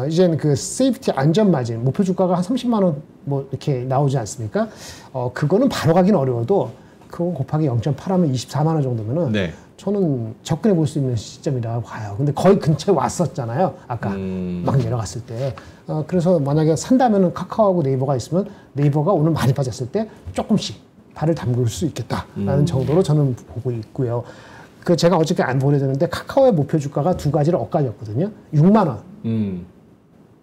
이제는 그 세이프티 안전 마진 목표 주가가 한 30만 원 뭐 이렇게 나오지 않습니까? 그거는 바로 가긴 어려워도 그거 곱하기 0.8하면 24만 원 정도면은 네. 저는 접근해 볼 수 있는 시점이라고 봐요. 근데 거의 근처에 왔었잖아요. 아까 막 내려갔을 때. 그래서 만약에 산다면은 카카오하고 네이버가 있으면 네이버가 오늘 많이 빠졌을 때 조금씩 발을 담글 수 있겠다라는 정도로 저는 보고 있고요. 그 제가 어저께 안 보내드렸는데 카카오의 목표 주가가 두 가지를 엇갈렸거든요. 6만 원.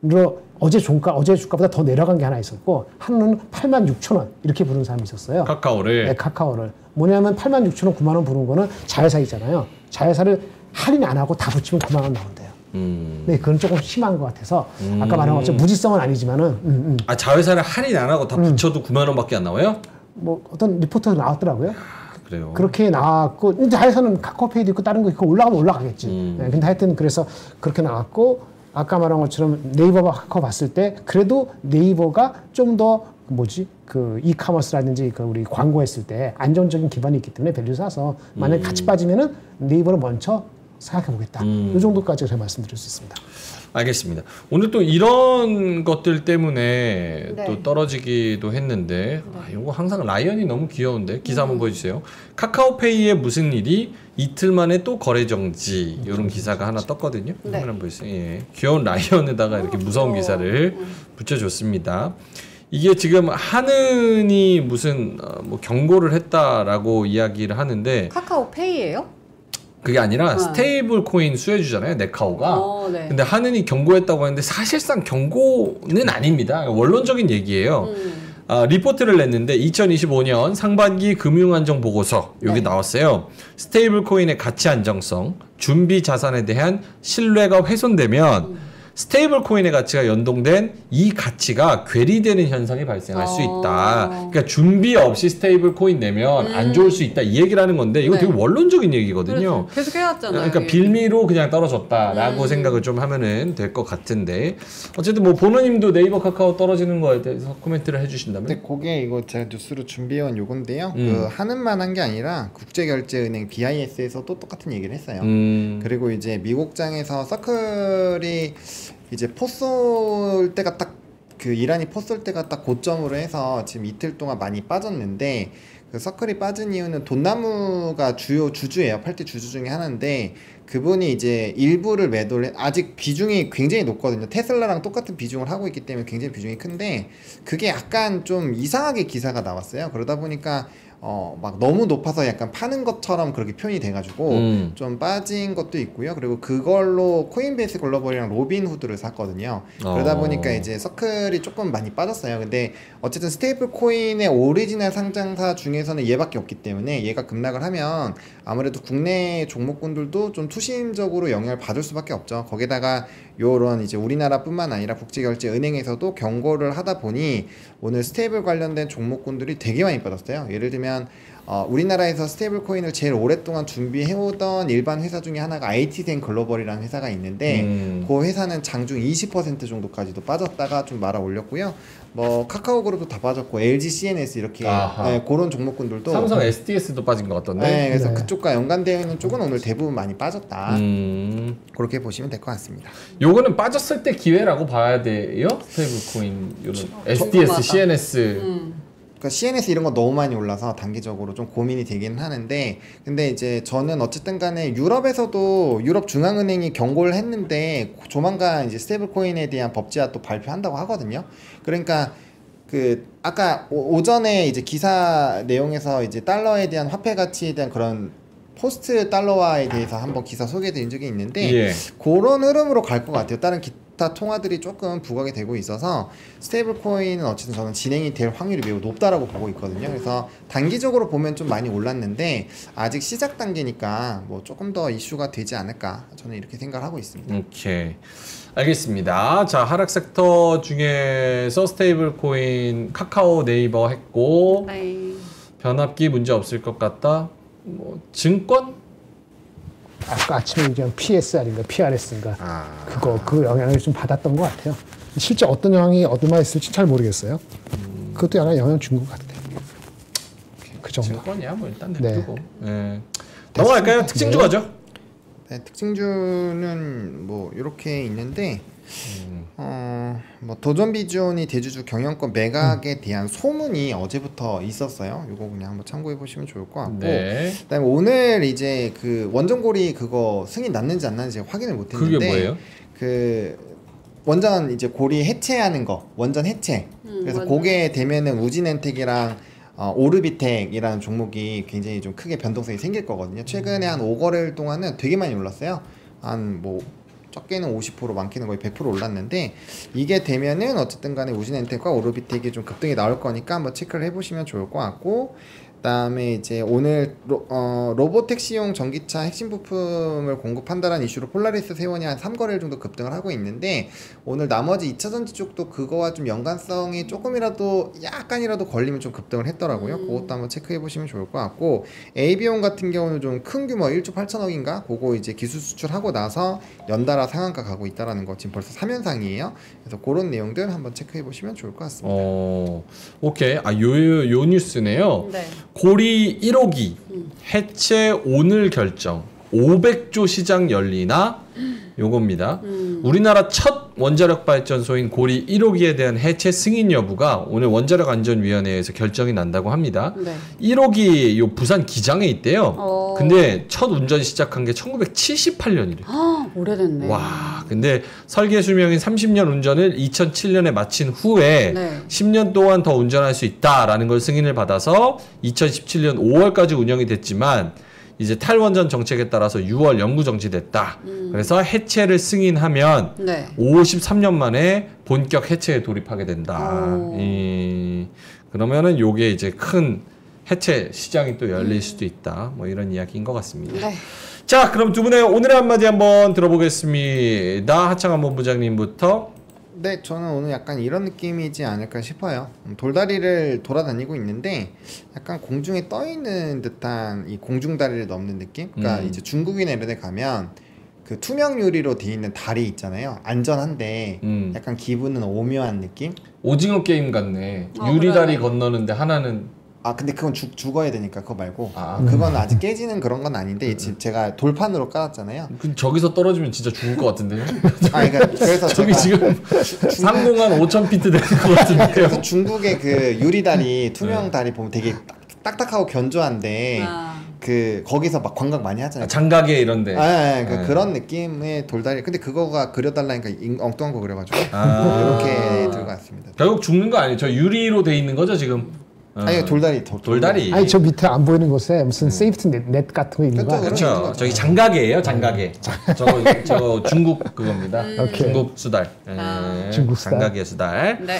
로 어제 주가보다 더 내려간 게 하나 있었고 하나는 8만 6천 원 이렇게 부른 사람이 있었어요. 카카오를. 네, 카카오를. 뭐냐면 8만 6천 원, 9만 원 부른 거는 자회사 있잖아요. 자회사를 할인 안 하고 다 붙이면 9만 원 나온대요. 네, 그건 조금 심한 것 같아서 아까 말한 것처럼 무지성은 아니지만은. 아 자회사를 할인 안 하고 다 붙여도 9만 원밖에 안 나와요? 뭐 어떤 리포터가 나왔더라고요. 그래요. 그렇게 나왔고 이제 자회사는 카카오페이도 있고 다른 거 있고 올라가면 올라가겠지. 네, 근데 하여튼 그래서 그렇게 나왔고 아까 말한 것처럼 네이버와 카카오 봤을 때 그래도 네이버가 좀 더 그 이카머스라든지 그 우리 광고했을 때 안정적인 기반이 있기 때문에 밸류 사서 만약에 같이 빠지면은 네이버를 먼저 생각해 보겠다. 이 정도까지 제가 말씀드릴 수 있습니다. 알겠습니다. 오늘 또 이런 것들 때문에 네. 또 떨어지기도 했는데 이거 항상 라이언이 너무 귀여운데 기사 한번 보여주세요. 카카오페이에 무슨 일이 이틀 만에 또 거래 정지 이런 기사가 하나 떴거든요. 네. 한번 보여주세요. 예. 귀여운 라이언에다가 이렇게 무서운 기사를 붙여줬습니다. 이게 지금 하는이 무슨 뭐 경고를 했다라고 이야기를 하는데 카카오페이예요? 그게 아니라 스테이블 코인 수혜주잖아요, 네카오가. 네. 근데 하는이 경고했다고 하는데 사실상 경고는 아닙니다. 원론적인 얘기예요. 리포트를 냈는데 2025년 상반기 금융안정 보고서 여기 네. 나왔어요. 스테이블 코인의 가치 안정성, 준비 자산에 대한 신뢰가 훼손되면 스테이블 코인의 가치가 연동된 이 가치가 괴리되는 현상이 발생할 수 있다. 그러니까 준비 없이 스테이블 코인 내면 안 좋을 수 있다. 이 얘기를 하는 건데 이거 네. 되게 원론적인 얘기거든요. 그렇죠. 계속 해왔잖아요. 그러니까 빌미로 그냥 떨어졌다라고 생각을 좀 하면은 될 것 같은데 어쨌든 뭐 보노님도 네이버 카카오 떨어지는 거에 대해서 코멘트를 해주신다면? 근데 그게 이거 제가 뉴스로 준비해온 요건데요. 그 하는만 한 게 아니라 국제결제은행 BIS에서도 똑같은 얘기를 했어요. 그리고 이제 미국장에서 서클이 이제 포 쏠 때가 딱 그 이란이 포 쏠 때가 딱 고점으로 해서 지금 이틀 동안 많이 빠졌는데 그 서클이 빠진 이유는 돈나무가 주요 주주예요. 8대 주주 중에 하나인데 그분이 이제 일부를 매도를 아직 비중이 굉장히 높거든요. 테슬라랑 똑같은 비중을 하고 있기 때문에 굉장히 비중이 큰데 그게 약간 좀 이상하게 기사가 나왔어요. 그러다 보니까 막 너무 높아서 약간 파는 것처럼 그렇게 표현이 돼가지고 좀 빠진 것도 있고요. 그리고 그걸로 코인베이스 글로벌이랑 로빈후드를 샀거든요. 그러다 보니까 이제 서클이 조금 많이 빠졌어요. 근데 어쨌든 스테이블 코인의 오리지널 상장사 중에서는 얘밖에 없기 때문에 얘가 급락을 하면 아무래도 국내 종목군들도 좀 투심적으로 영향을 받을 수밖에 없죠. 거기다가 요런 이제 우리나라뿐만 아니라 국제결제은행에서도 경고를 하다 보니 오늘 스테이블 관련된 종목군들이 되게 많이 빠졌어요. 예를 들면 우리나라에서 스테이블 코인을 제일 오랫동안 준비해오던 일반 회사 중에 하나가 IT생 글로벌이라는 회사가 있는데 그 회사는 장중 20% 정도까지도 빠졌다가 좀 말아 올렸고요. 뭐 카카오그룹도 다 빠졌고 LG CNS 이렇게 네, 그런 종목군들도 삼성 SDS도 빠진 것 같던데. 네, 그래서 네. 그쪽과 연관되어 있는 쪽은 오늘 대부분 많이 빠졌다. 그렇게 보시면 될 것 같습니다. 요거는 빠졌을 때 기회라고 봐야 돼요? 스테이블 코인 요런 SDS, CNS. 그러니까 CNS 이런 거 너무 많이 올라서 단기적으로 좀 고민이 되긴 하는데 근데 이제 저는 어쨌든 간에 유럽에서도 유럽 중앙은행이 경고를 했는데 조만간 이제 스테이블 코인에 대한 법제화 또 발표한다고 하거든요. 그러니까 그 아까 오전에 이제 기사 내용에서 이제 달러에 대한 화폐 가치에 대한 그런 포스트 달러화에 대해서 한번 기사 소개해드린 적이 있는데 예. 그런 흐름으로 갈 것 같아요. 다른 기타 통화들이 조금 부각이 되고 있어서 스테이블 코인은 어쨌든 저는 진행이 될 확률이 매우 높다라고 보고 있거든요. 그래서 단기적으로 보면 좀 많이 올랐는데 아직 시작 단계니까 뭐 조금 더 이슈가 되지 않을까 저는 이렇게 생각을 하고 있습니다. 오케이. 알겠습니다. 자, 하락 섹터 중에서 스테이블 코인 카카오 네이버 했고 네. 변압기 문제 없을 것 같다. 뭐 증권? 아까 아침에 얘기한 PSR인가 PRS인가 아. 그 영향을 좀 받았던 것 같아요. 실제 어떤 영향이 어디만 있을지 잘 모르겠어요. 그것도 약간 영향 준 것 같아요. 그 정도. 증권이야 뭐 일단 네. 냅두고. 네. 넘어갈까요? 특징주 네. 가죠. 네, 특징주는 뭐 이렇게 있는데 뭐 도전 비전이 대주주 경영권 매각에 대한 소문이 어제부터 있었어요. 이거 그냥 한번 참고해 보시면 좋을 것 같고 네. 그다음에 오늘 이제 그 원전고리 그거 승인 났는지 안 났는지 제가 확인을 못했는데 그게 뭐예요? 그 원전 이제 고리 해체하는 거 원전 해체 그래서 원전. 그게 되면은 우진엔텍이랑 오르비텍이라는 종목이 굉장히 좀 크게 변동성이 생길 거거든요. 최근에 한 5거래일 동안은 되게 많이 올랐어요. 한 뭐 적게는 50% 많게는 거의 100% 올랐는데 이게 되면은 어쨌든 간에 우신엔텍과 오르비텍이 좀 급등이 나올 거니까 한번 체크를 해보시면 좋을 것 같고, 그다음에 이제 오늘 로보택시용 전기차 핵심 부품을 공급한다는 이슈로 폴라리스 세원이 한 3거래일 정도 급등을 하고 있는데, 오늘 나머지 2차전지 쪽도 그거와 좀 연관성이 조금이라도 약간이라도 걸리면 좀 급등을 했더라고요. 그것도 한번 체크해 보시면 좋을 것 같고, 에이비온 같은 경우는 좀 큰 규모 1조 8천억인가 그거 이제 기술 수출하고 나서 연달아 상한가 가고 있다라는 거 지금 벌써 3연상이에요. 그래서 그런 내용들 한번 체크해 보시면 좋을 것 같습니다. 오케이. 요 뉴스네요. 네. 고리 1호기 해체 오늘 결정 500조 시장 열리나 요겁니다. 우리나라 첫 원자력 발전소인 고리 1호기에 대한 해체 승인 여부가 오늘 원자력 안전위원회에서 결정이 난다고 합니다. 네. 1호기 요 부산 기장에 있대요. 근데 첫 운전 시작한 게 1978년이래요. 오래됐네. 와, 근데 설계 수명인 30년 운전을 2007년에 마친 후에 네. 10년 동안 더 운전할 수 있다라는 걸 승인을 받아서 2017년 5월까지 운영이 됐지만 이제 탈원전 정책에 따라서 6월 영구 정지됐다. 그래서 해체를 승인하면 네. 53년 만에 본격 해체에 돌입하게 된다. 그러면은 요게 이제 큰 해체 시장이 또 열릴 수도 있다. 뭐 이런 이야기인 것 같습니다. 네. 자, 그럼 두 분의 오늘의 한마디 한번 들어보겠습니다. 하창한 본부장님부터. 네, 저는 오늘 약간 이런 느낌이지 않을까 싶어요. 돌다리를 돌아다니고 있는데 약간 공중에 떠 있는 듯한 이 공중다리를 넘는 느낌? 그러니까 이제 중국이나 이런 데 가면 그 투명 유리로 돼 있는 다리 있잖아요. 안전한데 약간 기분은 오묘한 느낌? 오징어 게임 같네. 유리다리 그러네. 건너는데 하나는 근데 그건 죽어야 되니까 그거 말고 그건 아직 깨지는 그런 건 아닌데 제가 돌판으로 깔았잖아요. 저기서 떨어지면 진짜 죽을 것 같은데요? 그러니까 그래서 저기 지금 상공한 5,000피트 되는 것 같은데요. 그래서 중국의 그 유리다리 투명 다리 보면 되게 딱딱하고 견조한데 그 거기서 막 관광 많이 하잖아요. 장가게 이런데. 그런 느낌의 돌다리. 근데 그거가 그려달라니까 엉뚱한 거 그려가지고 이렇게 들고 왔습니다. 결국 죽는 거 아니에요? 저 유리로 돼 있는 거죠 지금? 아니 돌다리. 돌다리. 저 밑에 안 보이는 곳에 무슨 세이프티 넷 같은 거 있는 거. 그렇죠. 저기 장가게예요, 장가게. 저 중국 그겁니다. 중국 수달. 중국 수달. 장가게 수달. 네.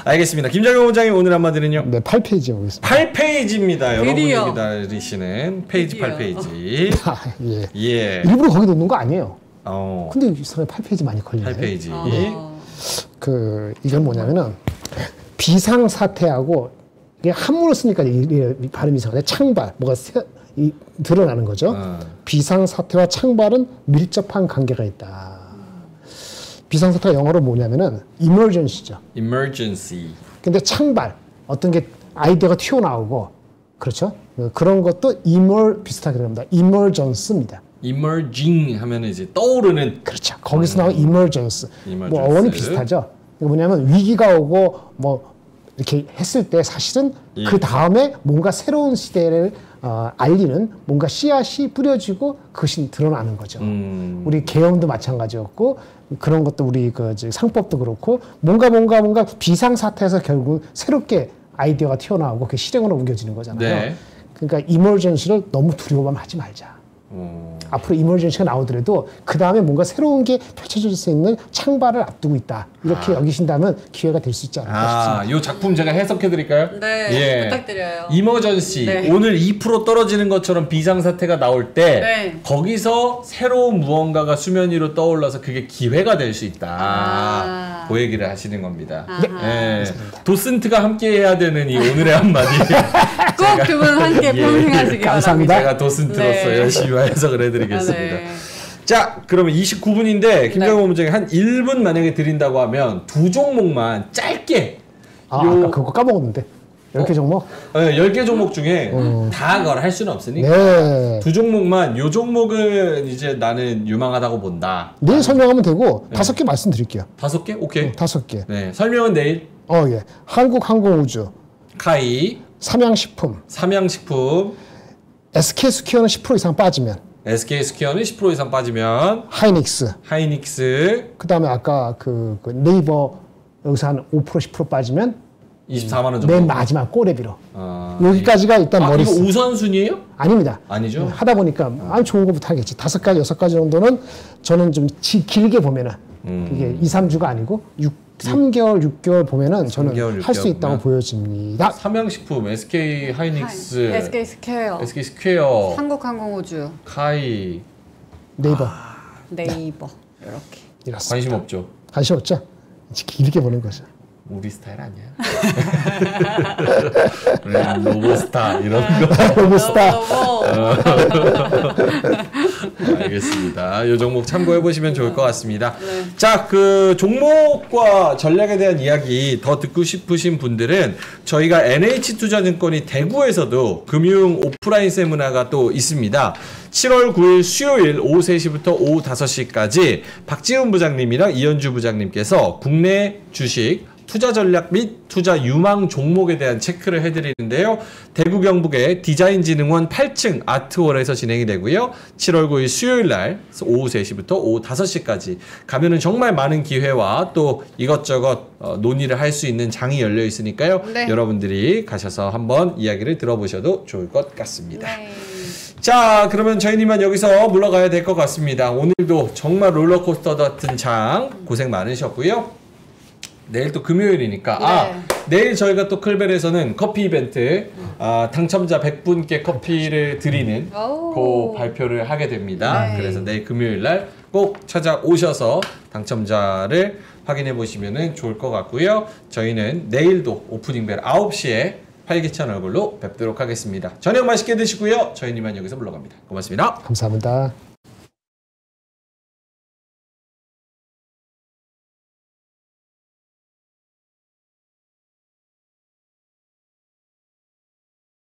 알겠습니다. 김장현 원장님 오늘 한마디는요? 네, 8페이지 보겠습니다. 8페이지입니다. 여러분이 드디어. 기다리시는 페이지 드디어. 8페이지. 예. 예. 일부러 거기 놓는 거 아니에요. 어. 근데 이상하게 8페이지 많이 걸리네. 8페이지. 이건 뭐냐면은 비상 사태하고 이게 한문을 쓰니까 이게 발음이 이상한데 창발 뭐가 드러나는 거죠. 비상 사태와 창발은 밀접한 관계가 있다. 비상 사태가 영어로 뭐냐면은 emergency죠. emergency. 근데 창발 어떤 게 아이디어가 튀어나오고 그렇죠. 그런 것도 비슷하게 됩니다. emergency입니다. emerging 하면 이제 떠오르는. 그렇죠. 거기서 나온 emergency. 뭐 어원이 비슷하죠. 뭐냐면 위기가 오고 뭐 이렇게 했을 때 사실은 그 다음에 뭔가 새로운 시대를 알리는 뭔가 씨앗이 뿌려지고 그것이 드러나는 거죠. 우리 계엄도 마찬가지였고 그런 것도 우리 상법도 그렇고 뭔가 비상 사태에서 결국 새롭게 아이디어가 튀어나오고 그 실행으로 옮겨지는 거잖아요. 네. 그러니까 이머전시를 너무 두려워만 하지 말자. 앞으로 이머전시가 나오더라도 그 다음에 뭔가 새로운 게 펼쳐질 수 있는 창발을 앞두고 있다. 이렇게 여기신다면 기회가 될 수 있지 않을까 싶습니다. 이 작품 제가 해석해 드릴까요? 네, 부탁드려요. 이머전시. 네. 오늘 2% 떨어지는 것처럼 비상사태가 나올 때 네. 거기서 새로운 무언가가 수면 위로 떠올라서 그게 기회가 될 수 있다. 그 얘기를 하시는 겁니다. 네. 도슨트가 함께 해야 되는 이 오늘의 한마디. 꼭 두 분 함께 평생 하시기 감사합니다. 바랍니다. 제가 도슨트로서 네. 열심히 해석을 해드리겠습니다. 네. 자, 그러면 29분인데 김정은 본부장이 한 1분 만약에 드린다고 하면 두 종목만 짧게 아까 그거 까먹었는데 10개 종목? 10개 종목 중에 다 그걸 할 수는 없으니까 네. 두 종목만 요 종목은 이제 나는 유망하다고 본다. 내일 설명하면 되고 5개 말씀드릴게요. 5개? 오케이. 5개. 네, 설명은 내일. 예. 한국항공우주, 카이, 삼양식품, 삼양식품, SK스퀘어는 10% 이상 빠지면, SK스퀘어는 10% 이상 빠지면, 하이닉스, 하이닉스, 그 다음에 아까 그 네이버 여기서 한 5% 10% 빠지면 24만 원 정도. 맨 마지막 꼬레비로. 아, 여기까지가 일단 아, 머리 이거 우선순위예요? 아닙니다. 아니죠. 하다 보니까 좋은 거부터 하겠지. 5가지, 6가지 정도는 저는 좀 길게 보면은 이게 2, 3주가 아니고 3개월, 6개월 보면은 저는 3개월, 할 수 6개월 있다고 보면. 보여집니다. 삼양식품, SK 하이닉스, SK 스퀘어, SK 스퀘어, 한국항공우주, 카이 네이버. 네이버 이렇게. 이렇습니다. 관심 없죠. 관심 없죠? 길게 보는 거죠. 우리 스타일 아니야. 로보스타 이런 거. 로브스타. 알겠습니다. 이 종목 참고해 보시면 좋을 것 같습니다. 자, 그 종목과 전략에 대한 이야기 더 듣고 싶으신 분들은 저희가 NH투자증권이 대구에서도 금융 오프라인 세미나가 또 있습니다. 7월 9일 수요일 오후 3시부터 오후 5시까지 박지훈 부장님이랑 이현주 부장님께서 국내 주식 투자 전략 및 투자 유망 종목에 대한 체크를 해드리는데요. 대구 경북의 디자인진흥원 8층 아트홀에서 진행이 되고요. 7월 9일 수요일 날 오후 3시부터 오후 5시까지 가면은 정말 많은 기회와 또 이것저것 논의를 할 수 있는 장이 열려 있으니까요. 네. 여러분들이 가셔서 한번 이야기를 들어보셔도 좋을 것 같습니다. 네. 자, 그러면 저희님만 여기서 물러가야 될 것 같습니다. 오늘도 정말 롤러코스터 같은 장 고생 많으셨고요. 내일 또 금요일이니까 내일 저희가 또 클벨에서는 커피 이벤트 당첨자 100분께 커피를 드리는 그 발표를 하게 됩니다. 네. 그래서 내일 금요일 날 꼭 찾아오셔서 당첨자를 확인해 보시면 좋을 것 같고요. 저희는 내일도 오프닝벨 9시에 활기찬 얼굴로 뵙도록 하겠습니다. 저녁 맛있게 드시고요. 저희님만 여기서 물러갑니다. 고맙습니다. 감사합니다.